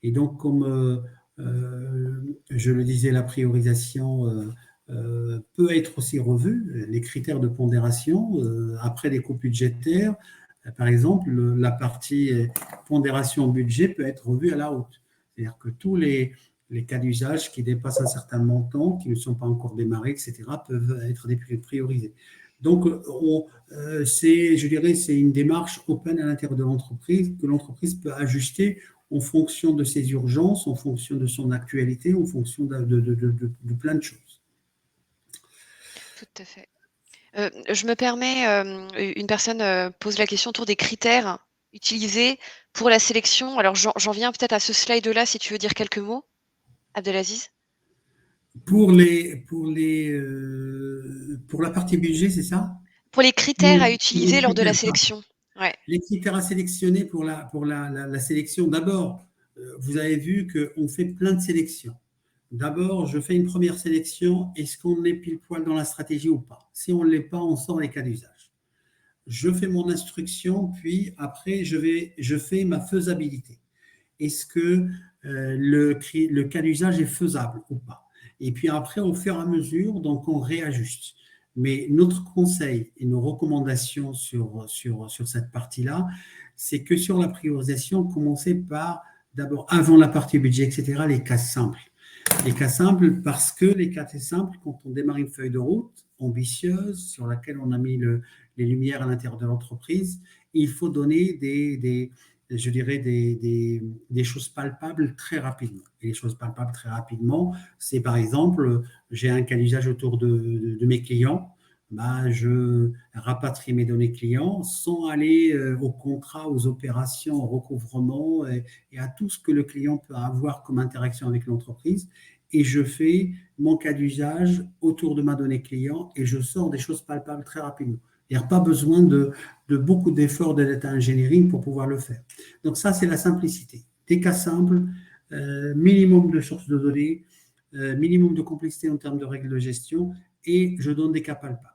Et donc, comme je le disais, la priorisation peut être aussi revue, les critères de pondération, après des coupes budgétaires, par exemple, la partie pondération budget peut être revue à la hausse. C'est-à-dire que tous les cas d'usage qui dépassent un certain montant, qui ne sont pas encore démarrés, etc., peuvent être priorisés. Donc, je dirais, c'est une démarche open à l'intérieur de l'entreprise que l'entreprise peut ajuster en fonction de ses urgences, en fonction de son actualité, en fonction de plein de choses. Tout à fait. Je me permets, une personne pose la question autour des critères utilisés pour la sélection. Alors, j'en viens peut-être à ce slide-là, si tu veux dire quelques mots, Abdelaziz. Pour la partie budget, c'est ça? Pour les critères à utiliser Les lors de la critères, sélection. Ouais. les critères à sélectionner pour la sélection. D'abord, vous avez vu qu'on fait plein de sélections. D'abord, je fais une première sélection. Est-ce qu'on est pile poil dans la stratégie ou pas? Si on ne l'est pas, on sort les cas d'usage. Je fais mon instruction, puis après, je fais ma faisabilité. Est-ce que le cas d'usage est faisable ou pas? Et puis après, au fur et à mesure, donc on réajuste. Mais notre conseil et nos recommandations sur cette partie-là, c'est que sur la priorisation, commencer par d'abord, avant la partie budget, etc., les cas simples. Les cas simples, parce que les cas simples, quand on démarre une feuille de route ambitieuse sur laquelle on a mis les lumières à l'intérieur de l'entreprise, il faut donner je dirais, des choses palpables très rapidement. Et les choses palpables très rapidement, c'est par exemple, j'ai un cas d'usage autour de mes clients, bah, je rapatrie mes données clients sans aller au contrat, aux opérations, au recouvrement et à tout ce que le client peut avoir comme interaction avec l'entreprise. Et je fais mon cas d'usage autour de ma donnée client et je sors des choses palpables très rapidement. Il n'y a pas besoin de beaucoup d'efforts de data engineering pour pouvoir le faire. Donc ça, c'est la simplicité. Des cas simples, minimum de sources de données, minimum de complexité en termes de règles de gestion, et je donne des cas palpables.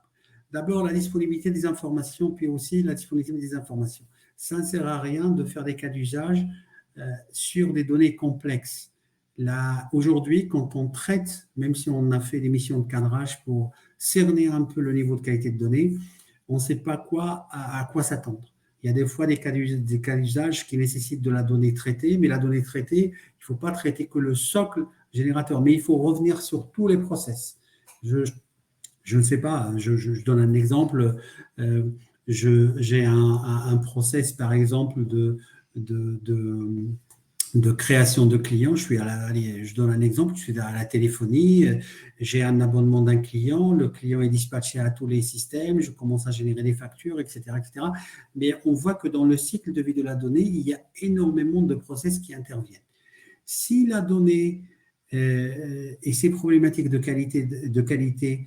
D'abord, la disponibilité des informations, puis aussi la disponibilité des informations. Ça ne sert à rien de faire des cas d'usage sur des données complexes. Aujourd'hui, quand on traite, même si on a fait des missions de cadrage pour cerner un peu le niveau de qualité de données, on ne sait pas à quoi s'attendre. Il y a des fois des cas d'usage qui nécessitent de la donnée traitée, mais la donnée traitée, il ne faut pas traiter que le socle générateur, mais il faut revenir sur tous les process. Je ne sais pas, je donne un exemple. J'ai un process, par exemple, de de création de clients. Allez, je donne un exemple, je suis à la téléphonie, j'ai un abonnement d'un client, le client est dispatché à tous les systèmes, je commence à générer des factures, etc., etc. Mais on voit que dans le cycle de vie de la donnée, il y a énormément de process qui interviennent. Si la donnée et ses problématiques de qualité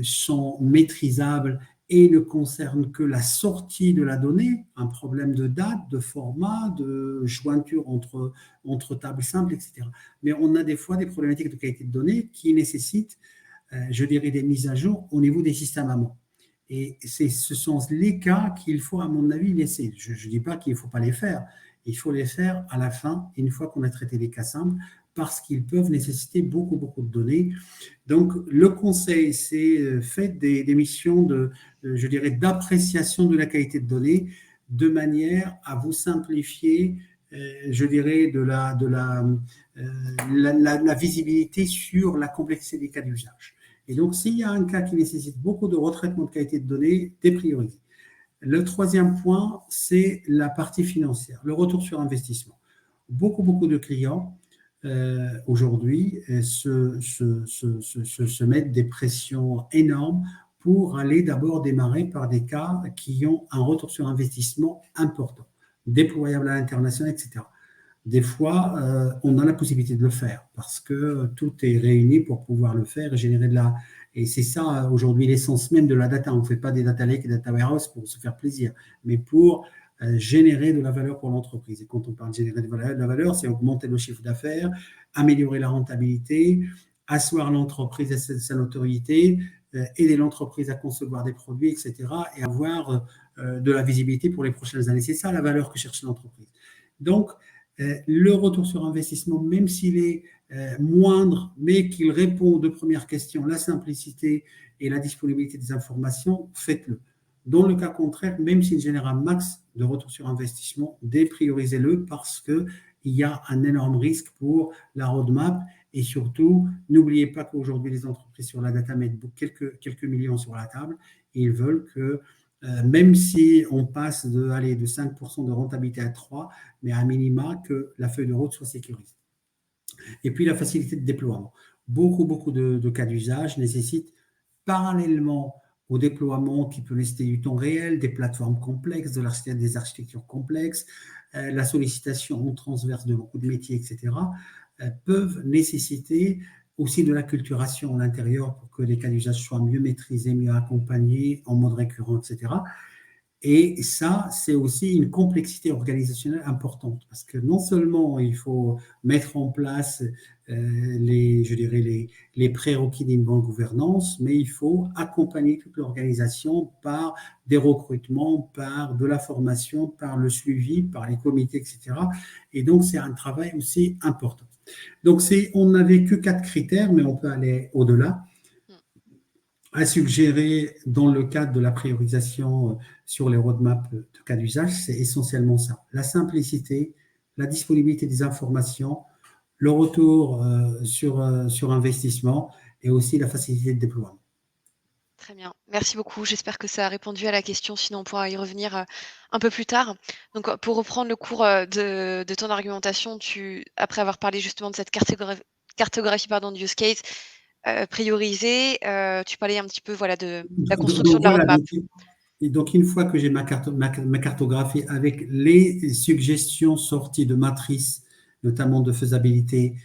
sont maîtrisables et ne concernent que la sortie de la donnée, un problème de date, de format, de jointure entre tables simples, etc. Mais on a des fois des problématiques de qualité de données qui nécessitent, je dirais, des mises à jour au niveau des systèmes amont. Et ce sont les cas qu'il faut, à mon avis, laisser. Je ne dis pas qu'il ne faut pas les faire. Il faut les faire à la fin, une fois qu'on a traité les cas simples, parce qu'ils peuvent nécessiter beaucoup, beaucoup de données. Donc, le conseil, c'est faites des missions je dirais, d'appréciation de la qualité de données de manière à vous simplifier, je dirais, la visibilité sur la complexité des cas d'usage. Et donc, s'il y a un cas qui nécessite beaucoup de retraitement de qualité de données, dépriorisez. Le troisième point, c'est la partie financière, le retour sur investissement. Beaucoup de clients aujourd'hui se mettent des pressions énormes pour aller d'abord démarrer par des cas qui ont un retour sur investissement important, déployable à l'international, etc. Des fois, on a la possibilité de le faire parce que tout est réuni pour pouvoir le faire et générer de la. Et c'est ça aujourd'hui l'essence même de la data. On ne fait pas des data lakes et data warehouse pour se faire plaisir, mais pour générer de la valeur pour l'entreprise. Et quand on parle de générer de la valeur, c'est augmenter le chiffre d'affaires, améliorer la rentabilité, asseoir l'entreprise à sa notoriété, aider l'entreprise à concevoir des produits, etc. et avoir de la visibilité pour les prochaines années. C'est ça la valeur que cherche l'entreprise. Donc, le retour sur investissement, même s'il est moindre, mais qu'il répond aux deux premières questions, la simplicité et la disponibilité des informations, faites-le. Dans le cas contraire, même s'il génère un max de retour sur investissement, dépriorisez-le parce qu'il y a un énorme risque pour la roadmap. Et surtout, n'oubliez pas qu'aujourd'hui, les entreprises sur la data mettent quelques millions sur la table et ils veulent que même si on passe de 5% de rentabilité à 3%, mais à minima que la feuille de route soit sécurisée. Et puis la facilité de déploiement. Beaucoup de cas d'usage nécessitent parallèlement au déploiement qui peut nécessiter du temps réel, des plateformes complexes, des architectures complexes, la sollicitation en transverse de beaucoup de métiers, etc., peuvent nécessiter aussi de l'acculturation à l'intérieur pour que les cas d'usage soient mieux maîtrisés, mieux accompagnés, en mode récurrent, etc. Et ça, c'est aussi une complexité organisationnelle importante parce que non seulement il faut mettre en place les prérequis d'une bonne gouvernance, mais il faut accompagner toute l'organisation par des recrutements, par de la formation, par le suivi, par les comités, etc. Et donc, c'est un travail aussi important. Donc, on n'avait que 4 critères, mais on peut aller au-delà. À suggérer dans le cadre de la priorisation sur les roadmaps de cas d'usage, c'est essentiellement ça. La simplicité, la disponibilité des informations, le retour sur investissement et aussi la facilité de déploiement. Très bien, merci beaucoup. J'espère que ça a répondu à la question, sinon on pourra y revenir un peu plus tard. Donc, pour reprendre le cours de ton argumentation, après avoir parlé justement de cette cartographie de use case, priorisée, tu parlais un petit peu voilà, de la construction Donc de la voilà, roadmap. donc une fois que j'ai ma cartographie avec les suggestions sorties de matrices, notamment de faisabilité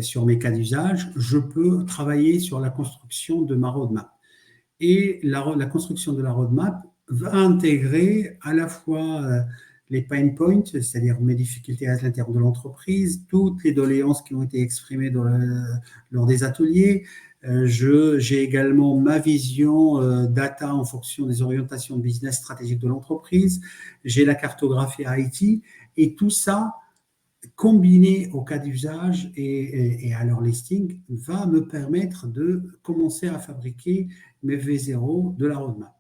sur mes cas d'usage, je peux travailler sur la construction de ma roadmap. Et la construction de la roadmap va intégrer à la fois les pain points, c'est-à-dire mes difficultés à l'intérieur de l'entreprise, toutes les doléances qui ont été exprimées lors des ateliers. J'ai également ma vision data en fonction des orientations business stratégiques de l'entreprise. J'ai la cartographie IT et tout ça combiné au cas d'usage et à leur listing, va me permettre de commencer à fabriquer mes V0 de la roadmap.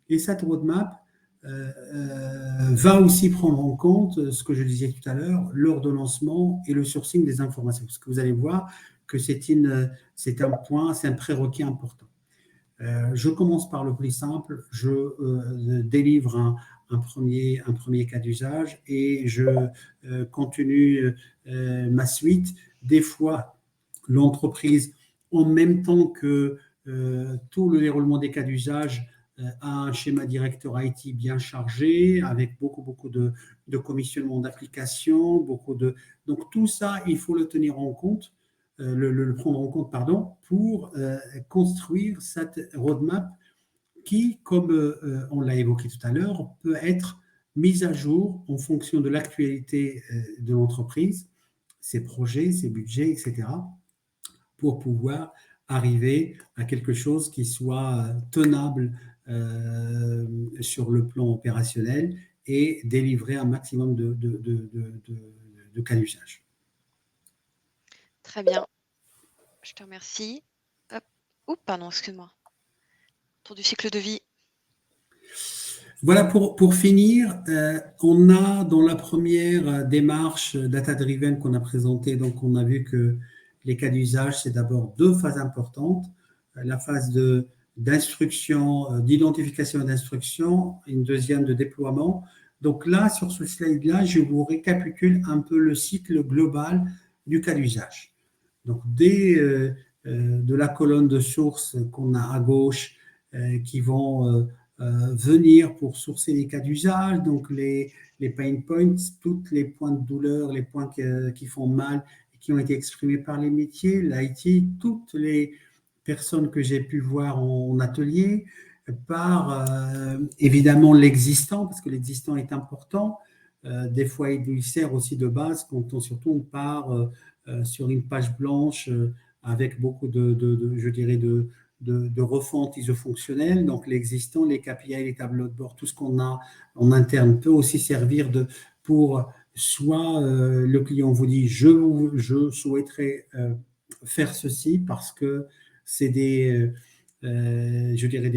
Et cette roadmap va aussi prendre en compte ce que je disais tout à l'heure, l'ordonnancement et le sourcing des informations. Parce que vous allez voir que c'est un point, c'est un prérequis important. Je commence par le plus simple, je délivre un premier cas d'usage et je continue ma suite. Des fois, l'entreprise, en même temps que tout le déroulement des cas d'usage, a un schéma directeur IT bien chargé, avec beaucoup de commissionnement d'applications, donc tout ça, il faut le tenir en compte, le prendre en compte, pardon, pour construire cette roadmap qui, comme on l'a évoqué tout à l'heure, peut être mise à jour en fonction de l'actualité de l'entreprise, ses projets, ses budgets, etc., pour pouvoir arriver à quelque chose qui soit tenable sur le plan opérationnel et délivrer un maximum de cas d'usage. Très bien, je te remercie. Hop. Oups, pardon, excuse-moi. Tour du cycle de vie. Voilà, pour finir, on a dans la première démarche data-driven qu'on a présentée, donc on a vu que les cas d'usage, c'est d'abord deux phases importantes. La phase d'instruction, d'identification et d'instruction, une deuxième de déploiement. Donc là, sur ce slide-là, je vous récapitule un peu le cycle global du cas d'usage. Donc, de la colonne de sources qu'on a à gauche, qui vont venir pour sourcer les cas d'usage, donc les pain points, tous les points de douleur, les points qui font mal et qui ont été exprimés par les métiers, l'IT, toutes les personnes que j'ai pu voir en atelier, par évidemment l'existant, parce que l'existant est important. Des fois, il sert aussi de base quand surtout on part sur une page blanche avec beaucoup je dirais, de refonte iso-fonctionnelle. Donc, l'existant, les KPI, les tableaux de bord, tout ce qu'on a en interne peut aussi servir pour soit le client vous dit je souhaiterais faire ceci parce que c'est je dirais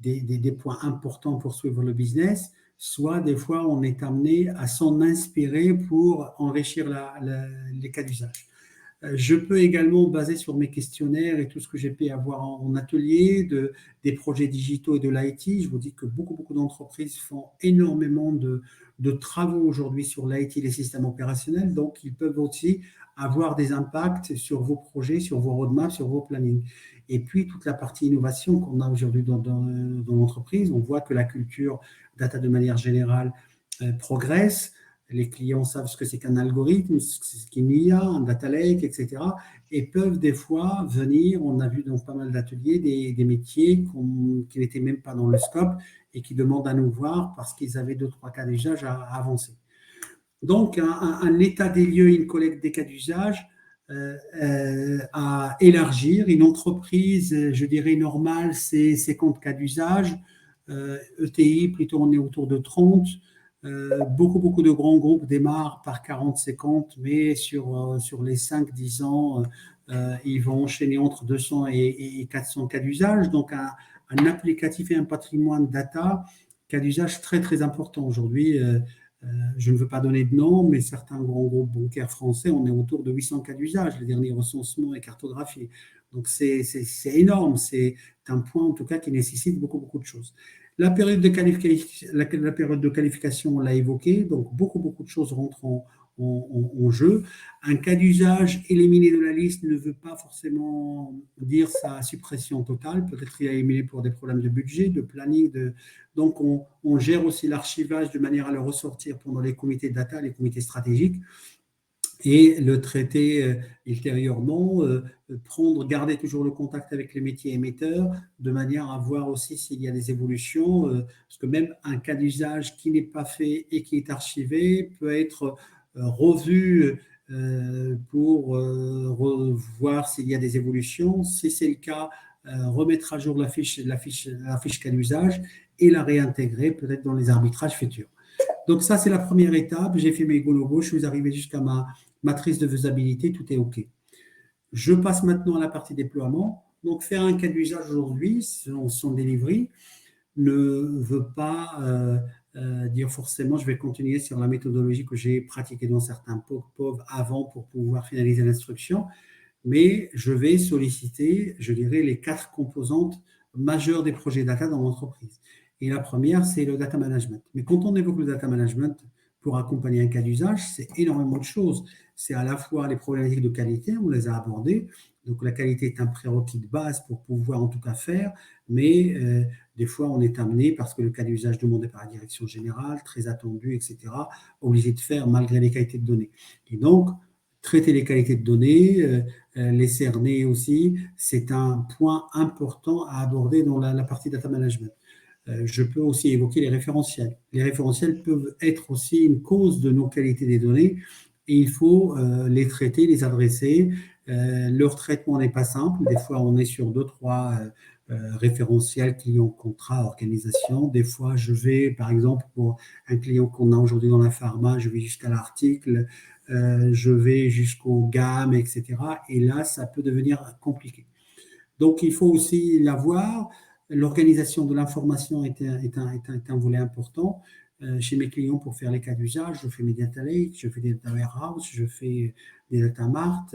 des points importants pour suivre le business, soit des fois on est amené à s'en inspirer pour enrichir les cas d'usage. Je peux également baser sur mes questionnaires et tout ce que j'ai pu avoir en atelier, des projets digitaux et de l'IT. Je vous dis que beaucoup d'entreprises font énormément de travaux aujourd'hui sur l'IT et les systèmes opérationnels, donc ils peuvent aussi avoir des impacts sur vos projets, sur vos roadmaps, sur vos plannings. Et puis toute la partie innovation qu'on a aujourd'hui dans l'entreprise, on voit que la culture data de manière générale progresse. Les clients savent ce que c'est qu'un algorithme, ce qu'une IA, un data lake, etc. Et peuvent des fois venir, on a vu dans pas mal d'ateliers, des métiers qui n'étaient même pas dans le scope et qui demandent à nous voir parce qu'ils avaient 2-3 cas d'usage à avancer. Donc, un état des lieux, une collecte des cas d'usage à élargir. Une entreprise, je dirais normale, c'est 50 cas d'usage. ETI, plutôt on est autour de 30. Beaucoup de grands groupes démarrent par 40-50, mais sur les 5-10 ans, ils vont enchaîner entre 200 et 400 cas d'usage. Donc, un applicatif et un patrimoine data, cas d'usage très important aujourd'hui. Je ne veux pas donner de nom, mais certains grands groupes bancaires français, on est autour de 800 cas d'usage. Le dernier recensement est cartographié. Donc, c'est énorme. C'est un point, en tout cas, qui nécessite beaucoup de choses. La période de qualification, on l'a évoqué, donc beaucoup de choses rentrent en jeu. Un cas d'usage éliminé de la liste ne veut pas forcément dire sa suppression totale. Peut-être il est éliminé pour des problèmes de budget, de planning. Donc, on gère aussi l'archivage de manière à le ressortir pendant les comités data, les comités stratégiques, et le traiter ultérieurement, garder toujours le contact avec les métiers émetteurs, de manière à voir aussi s'il y a des évolutions, parce que même un cas d'usage qui n'est pas fait et qui est archivé peut être revu pour voir s'il y a des évolutions. Si c'est le cas, remettre à jour la fiche cas d'usage et la réintégrer peut-être dans les arbitrages futurs. Donc ça, c'est la première étape. J'ai fait mes go-no-go, je suis arrivé jusqu'à ma matrice de faisabilité, tout est OK. Je passe maintenant à la partie déploiement. Donc faire un cas d'usage aujourd'hui, son delivery, ne veut pas dire forcément je vais continuer sur la méthodologie que j'ai pratiquée dans certains POV avant pour pouvoir finaliser l'instruction, mais je vais solliciter, je dirais, les 4 composantes majeures des projets data dans l'entreprise. Et la première, c'est le data management. Mais quand on évoque le data management pour accompagner un cas d'usage, c'est énormément de choses. C'est à la fois les problématiques de qualité, on les a abordées. Donc la qualité est un prérequis de base pour pouvoir en tout cas faire, mais des fois on est amené, parce que le cas d'usage demandé par la direction générale, très attendu, etc., obligé de faire malgré les qualités de données. Et donc, traiter les qualités de données, les cerner aussi, c'est un point important à aborder dans la partie data management. Je peux aussi évoquer les référentiels. Les référentiels peuvent être aussi une cause de non-qualité des données et il faut les traiter, les adresser. Leur traitement n'est pas simple. Des fois, on est sur deux, trois référentiels, client, contrat, organisation. Des fois, je vais, par exemple, pour un client qu'on a aujourd'hui dans la pharma, je vais jusqu'à l'article, je vais jusqu'aux gammes, etc. Et là, ça peut devenir compliqué. Donc, il faut aussi l'avoir. L'organisation de l'information est un volet important. Chez mes clients, pour faire les cas d'usage, je fais mes data lakes, je fais des data warehouse, je fais des data mart.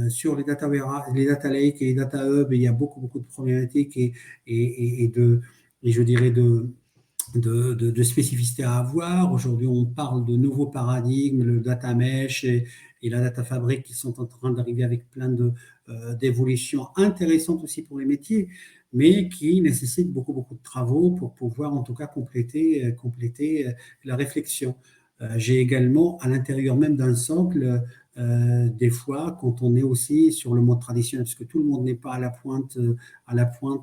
Sur les data lakes et les data hub, il y a beaucoup, beaucoup de problématiques et je dirais de spécificités à avoir. Aujourd'hui, on parle de nouveaux paradigmes, le data mesh et la data fabric qui sont en train d'arriver avec plein d'évolutions intéressantes aussi pour les métiers, mais qui nécessitent beaucoup, beaucoup de travaux pour pouvoir en tout cas compléter la réflexion. J'ai également, à l'intérieur même d'un socle, des fois, quand on est aussi sur le mode traditionnel, parce que tout le monde n'est pas à la pointe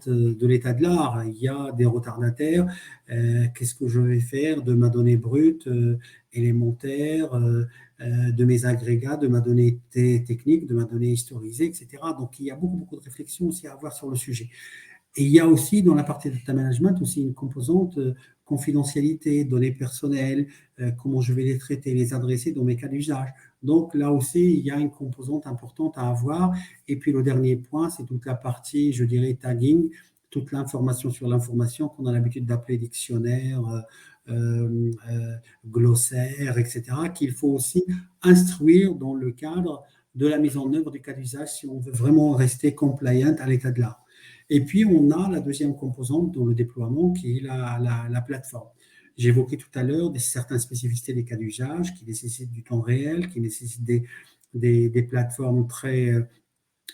de l'état de l'art, il y a des retardataires. Qu'est-ce que je vais faire de ma donnée brute, élémentaire, de mes agrégats, de ma donnée technique, de ma donnée historisée, etc. Donc, il y a beaucoup, beaucoup de réflexions aussi à avoir sur le sujet. Et il y a aussi dans la partie data management aussi une composante confidentialité, données personnelles, comment je vais les traiter, les adresser dans mes cas d'usage. Donc là aussi, il y a une composante importante à avoir. Et puis le dernier point, c'est toute la partie, je dirais, tagging, toute l'information sur l'information qu'on a l'habitude d'appeler dictionnaire, glossaire, etc., qu'il faut aussi instruire dans le cadre de la mise en œuvre du cas d'usage si on veut vraiment rester compliant à l'état de l'art. Et puis, on a la deuxième composante dans le déploiement qui est la plateforme. J'évoquais tout à l'heure certaines spécificités des cas d'usage qui nécessitent du temps réel, qui nécessitent des plateformes très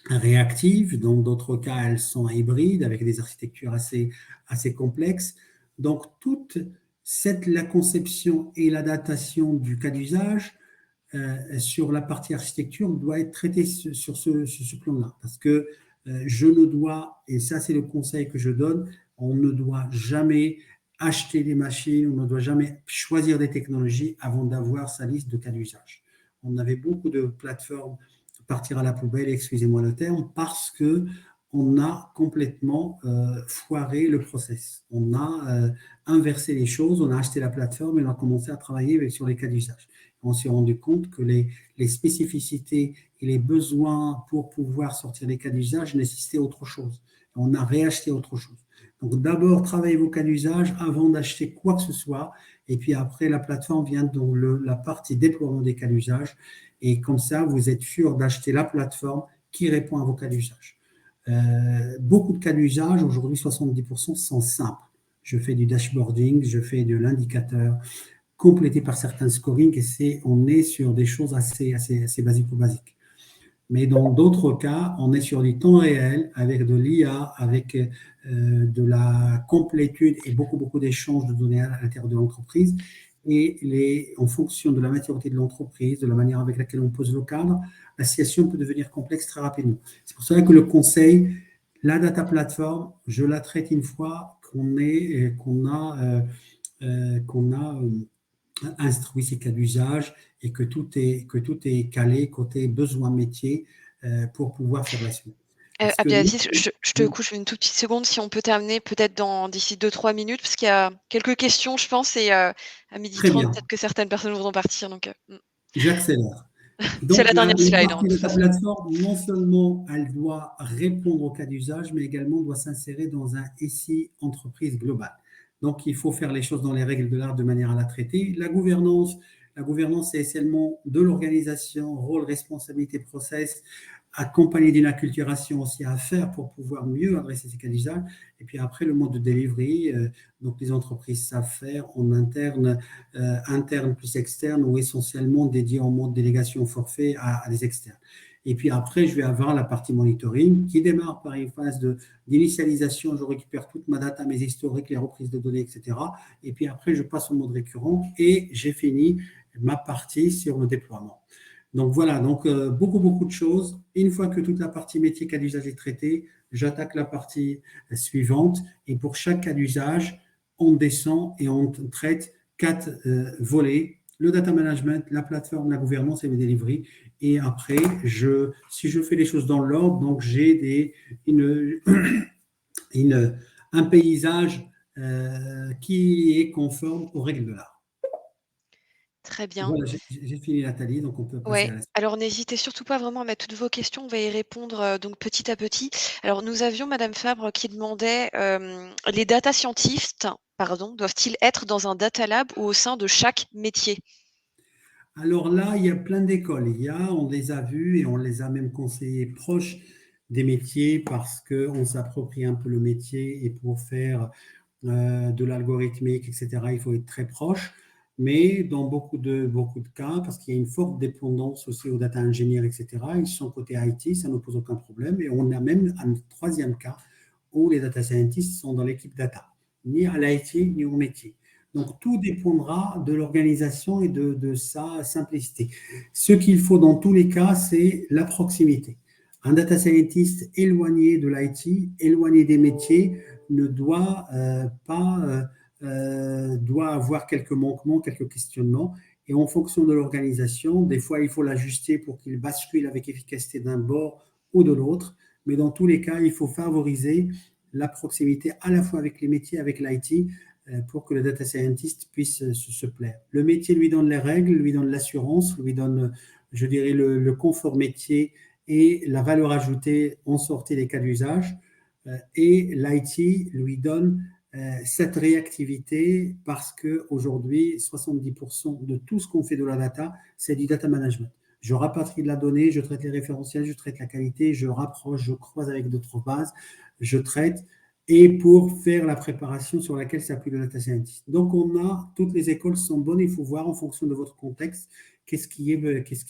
réactives. Dans d'autres cas, elles sont hybrides avec des architectures assez complexes. Donc, toute la conception et la datation du cas d'usage sur la partie architecture doit être traitée sur ce plan-là. Parce que je ne dois, et ça c'est le conseil que je donne, on ne doit jamais acheter des machines, on ne doit jamais choisir des technologies avant d'avoir sa liste de cas d'usage. On avait beaucoup de plateformes partir à la poubelle, excusez-moi le terme, parce que on a complètement foiré le process. On a inversé les choses, on a acheté la plateforme et on a commencé à travailler sur les cas d'usage. On s'est rendu compte que les spécificités et les besoins pour pouvoir sortir des cas d'usage nécessitaient autre chose. On a réacheté autre chose. Donc d'abord, travaillez vos cas d'usage avant d'acheter quoi que ce soit. Et puis après, la plateforme vient dans la partie déploiement des cas d'usage. Et comme ça, vous êtes sûr d'acheter la plateforme qui répond à vos cas d'usage. Beaucoup de cas d'usage, aujourd'hui 70% sont simples. Je fais du dashboarding, je fais de l'indicateur, complété par certains scoring, et on est sur des choses assez basiques. Mais dans d'autres cas, on est sur du temps réel, avec de l'IA, avec de la complétude et beaucoup d'échanges de données à l'intérieur de l'entreprise. Et en fonction de la maturité de l'entreprise, de la manière avec laquelle on pose le cadre, la situation peut devenir complexe très rapidement. C'est pour cela que le conseil, la data platform, je la traite une fois qu'on a instruit ces cas d'usage et que tout est calé côté besoin métier pour pouvoir faire la suite. Parce que nous, Abdelaziz, je te couche une toute petite seconde, si on peut terminer peut-être d'ici 2-3 minutes, parce qu'il y a quelques questions, je pense, et à très 12h30, bien, peut-être que certaines personnes voudront partir. Donc, j'accélère. c'est Donc, la la dernière slide, hein, partie de de toute ta façon. plateforme, non seulement elle doit répondre au cas d'usage, mais également doit s'insérer dans un SI entreprise globale. Donc, il faut faire les choses dans les règles de l'art de manière à la traiter. La gouvernance, c'est essentiellement de l'organisation, rôle, responsabilité, process, accompagné d'une acculturation aussi à faire pour pouvoir mieux adresser ces cas d'usage. Et puis après, le mode de delivery, donc les entreprises savent faire en interne, interne plus externe, ou essentiellement dédié en mode délégation forfait à des externes. Et puis après, je vais avoir la partie monitoring qui démarre par une phase d'initialisation. Je récupère toute ma data, mes historiques, les reprises de données, etc. Et puis après, je passe au mode récurrent et j'ai fini ma partie sur le déploiement. Donc voilà, donc beaucoup de choses. Une fois que toute la partie métier cas d'usage est traitée, j'attaque la partie suivante. Et pour chaque cas d'usage, on descend et on traite 4 volets: le data management, la plateforme, la gouvernance et le delivery. Et après, si je fais les choses dans l'ordre, donc j'ai un paysage qui est conforme aux règles de l'art. Très bien. Voilà, j'ai fini Nathalie, donc on peut passer Ouais, à la suite. alors n'hésitez surtout pas vraiment à mettre toutes vos questions, on va y répondre, donc petit à petit. Alors nous avions madame Fabre qui demandait, les data scientists, pardon, doivent-ils être dans un data lab ou au sein de chaque métier? Alors là, il y a plein d'écoles. On les a vues et on les a même conseillées proches des métiers parce qu'on s'approprie un peu le métier et pour faire de l'algorithmique, etc., il faut être très proche. Mais dans beaucoup de cas, parce qu'il y a une forte dépendance aussi aux data ingénieurs, etc., ils sont côté IT, ça ne pose aucun problème. Et on a même un troisième cas où les data scientists sont dans l'équipe data, ni à l'IT, ni au métier. Mmh, Donc, tout dépendra de l'organisation et de sa simplicité. Ce qu'il faut dans tous les cas, c'est la proximité. Un data scientist éloigné de l'IT, éloigné des métiers, ne doit pas doit avoir quelques manquements, quelques questionnements. Et en fonction de l'organisation, des fois, il faut l'ajuster pour qu'il bascule avec efficacité d'un bord ou de l'autre. Mais dans tous les cas, il faut favoriser la proximité à la fois avec les métiers, avec l'IT, pour que le data scientist puisse se plaire. Le métier lui donne les règles, lui donne l'assurance, lui donne, je dirais, le confort métier et la valeur ajoutée en sortie des cas d'usage. Et l'IT lui donne cette réactivité parce qu'aujourd'hui, 70% de tout ce qu'on fait de la data, c'est du data management. Je rapatrie de la donnée, je traite les référentiels, je traite la qualité, je rapproche, je croise avec d'autres bases, je traite, et pour faire la préparation sur laquelle s'appuie le data scientist. Donc, toutes les écoles sont bonnes, il faut voir en fonction de votre contexte mmh, qu'est-ce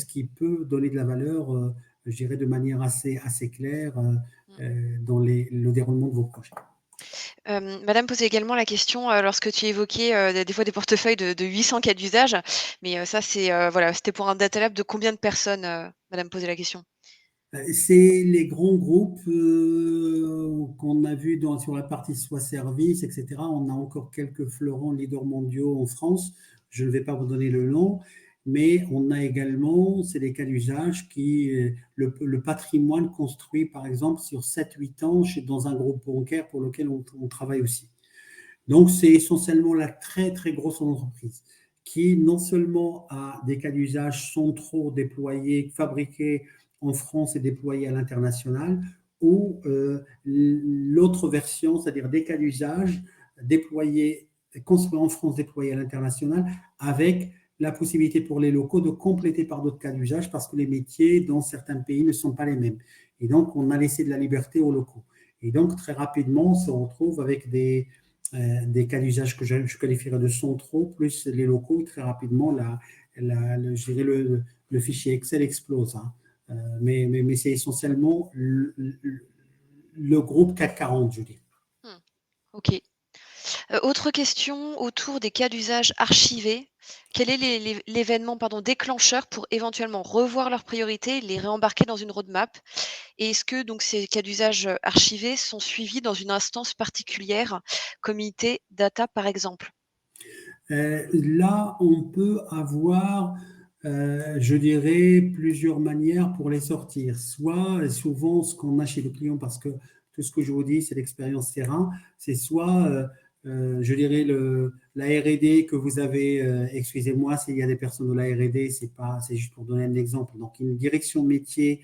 qui peut donner de la valeur, je dirais, de manière assez claire mmh. dans le déroulement de vos projets. Madame posait également la question, lorsque tu évoquais, des fois des portefeuilles de 800 cas d'usage, mais ça c'est, voilà, c'était pour un data lab de combien de personnes, madame posait la question? C'est les grands groupes qu'on a vus sur la partie soit service, etc. On a encore quelques fleurons leaders mondiaux en France. Je ne vais pas vous donner le nom, mais on a également, c'est des cas d'usage le patrimoine construit, par exemple, sur 7-8 ans dans un groupe bancaire pour lequel on travaille aussi. Donc, c'est essentiellement la très grosse entreprise qui non seulement a des cas d'usage centraux déployés, fabriqués en France et déployés à l'international, ou l'autre version, c'est-à-dire des cas d'usage déployés, construits en France, déployés à l'international, avec la possibilité pour les locaux de compléter par d'autres cas d'usage parce que les métiers dans certains pays ne sont pas les mêmes. Et donc, on a laissé de la liberté aux locaux. Et donc, très rapidement, on se retrouve avec des cas d'usage que je qualifierais de centraux, plus les locaux, très rapidement, je dirais le fichier Excel explose. Hein. Mais c'est essentiellement le groupe CAC 40, je dis. Mmh, OK. Autre question autour des cas d'usage archivés. Quel est l'événement, pardon, déclencheur pour éventuellement revoir leurs priorités, les réembarquer dans une roadmap? Et est-ce que donc ces cas d'usage, archivés sont suivis dans une instance particulière, comité data par exemple? Là, on peut avoir, je dirais, plusieurs manières pour les sortir. Soit, souvent, ce qu'on a chez le client, parce que tout ce que je vous dis, c'est l'expérience terrain, c'est soit, je dirais, la R&D que vous avez, excusez-moi s'il y a des personnes de la R&D, c'est juste pour donner un exemple. Donc, une direction métier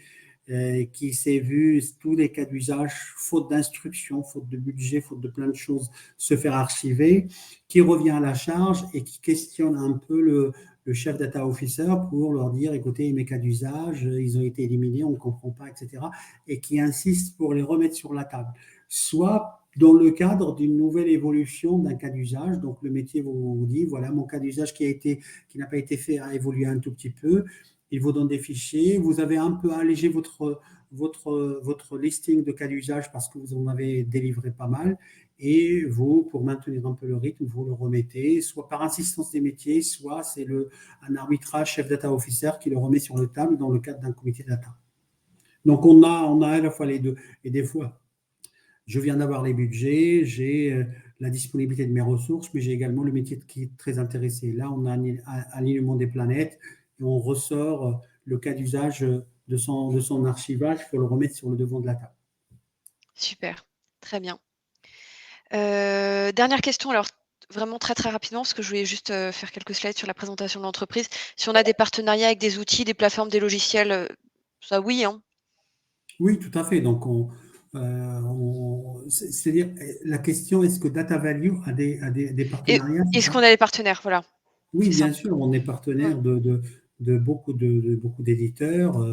qui s'est vu tous les cas d'usage, faute d'instruction, faute de budget, faute de plein de choses, se faire archiver, qui revient à la charge et qui questionne un peu le chef data officer pour leur dire, écoutez, mes cas d'usage, ils ont été éliminés, on ne comprend pas, etc. Et qui insiste pour les remettre sur la table. Soit dans le cadre d'une nouvelle évolution d'un cas d'usage, donc le métier vous dit, voilà, mon cas d'usage qui n'a pas été fait a évolué un tout petit peu, il vous donne des fichiers, vous avez un peu allégé votre listing de cas d'usage parce que vous en avez délivré pas mal, et vous, pour maintenir un peu le rythme, vous le remettez, soit par insistance des métiers, soit c'est un arbitrage chef data officer qui le remet sur le table dans le cadre d'un comité data. Donc on a à la fois les deux. Et des fois, je viens d'avoir les budgets, j'ai la disponibilité de mes ressources, mais j'ai également le métier qui est très intéressé. Là, on a un alignement des planètes et on ressort le cas d'usage de son archivage pour le remettre sur le devant de la table. Super, très bien. Dernière question, alors vraiment très, très rapidement, parce que je voulais juste, faire quelques slides sur la présentation de l'entreprise. Si on a des partenariats avec des outils, des plateformes, des logiciels, ça oui, hein? Oui, tout à fait. Donc, c'est-à-dire, la question, est-ce que Data Value a des Et partenariats, c'est est-ce ça? qu'on a des partenaires? Voilà, Oui, c'est bien simple. sûr, on est Mmh. partenaire de beaucoup d'éditeurs,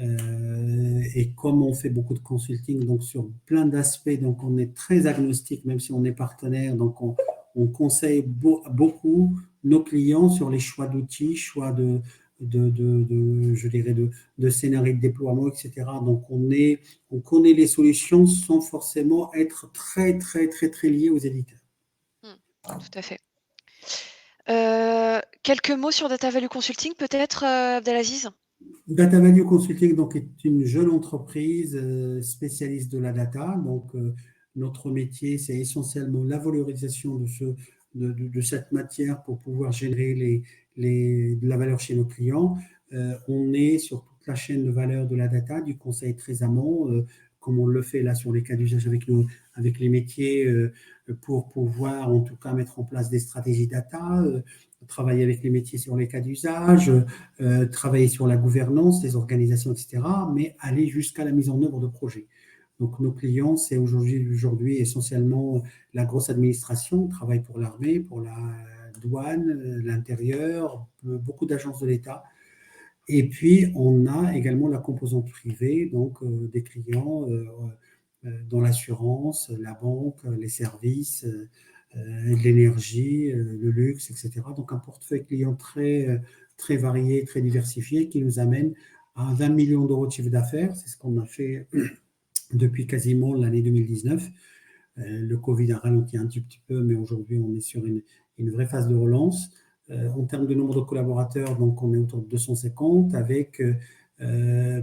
et comme on fait beaucoup de consulting donc sur plein d'aspects, donc on est très agnostique, même si on est partenaire, donc on conseille beaucoup nos clients sur les choix d'outils, choix je dirais de scénario de déploiement, etc. Donc on connaît les solutions sans forcément être très, très, très, très lié aux éditeurs. Mmh. Tout à fait. Quelques mots sur Data Value Consulting peut-être, Abdelaziz? Data Value Consulting donc, est une jeune entreprise spécialiste de la data. Donc, notre métier, c'est essentiellement la valorisation de cette matière pour pouvoir générer de la valeur chez nos clients. On est sur toute la chaîne de valeur de la data, du conseil très amont, comme on le fait là sur les cas d'usage avec les métiers, pour pouvoir en tout cas mettre en place des stratégies data, travailler avec les métiers sur les cas d'usage, travailler sur la gouvernance des organisations, etc., mais aller jusqu'à la mise en œuvre de projets. Donc, nos clients, c'est aujourd'hui essentiellement la grosse administration, on travaille pour l'armée, pour la douane, l'intérieur, beaucoup d'agences de l'État. Et puis, on a également la composante privée, donc des clients dans l'assurance, la banque, les services, l'énergie, le luxe, etc. Donc un portefeuille client très, très varié, très Mmh. diversifié qui nous amène à 20 millions d'euros de chiffre d'affaires. C'est ce qu'on a fait depuis quasiment l'année 2019. Le Covid a ralenti un petit peu, mais aujourd'hui, on est sur une vraie phase de relance. En termes de nombre de collaborateurs, donc on est autour de 250 avec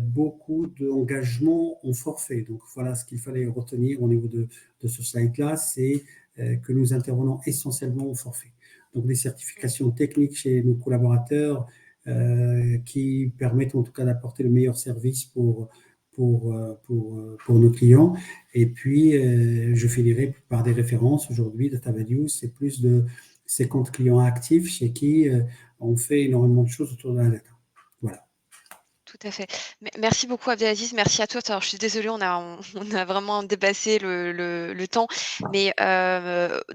beaucoup d'engagement en forfait. Donc voilà ce qu'il fallait retenir au niveau de ce slide-là, c'est que nous intervenons essentiellement au forfait. Donc des certifications techniques chez nos collaborateurs qui permettent en tout cas d'apporter le meilleur service pour nos clients. Et puis, je finirai par des références. Aujourd'hui, Data Value, c'est plus de 50 clients actifs chez qui on fait énormément de choses autour de la data. Voilà. Tout à fait. Merci beaucoup Abdelaziz, merci à toi. Alors je suis désolée, on a vraiment dépassé le temps, mais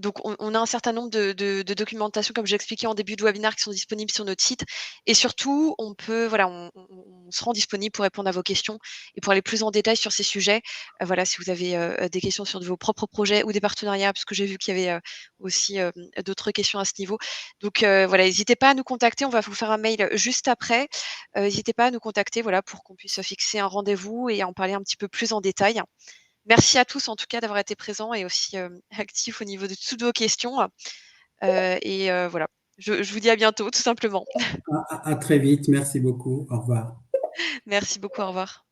donc on a un certain nombre de documentation, comme j'ai expliqué en début de webinaire, qui sont disponibles sur notre site et surtout on peut voilà, on se rend disponible pour répondre à vos questions et pour aller plus en détail sur ces sujets. Voilà, si vous avez, des questions sur vos propres projets ou des partenariats, parce que j'ai vu qu'il y avait, aussi, d'autres questions à ce niveau. Donc voilà, n'hésitez pas à nous contacter, on va vous faire un mail juste après. N'hésitez pas à nous contacter, voilà, pour qu'on puisse fixer un rendez-vous et en parler un petit peu plus en détail. Merci à tous en tout cas d'avoir été présents et aussi, actifs au niveau de toutes vos questions, et voilà. Je vous dis à bientôt tout simplement. À très vite. Merci beaucoup. Au revoir. Merci beaucoup, au revoir.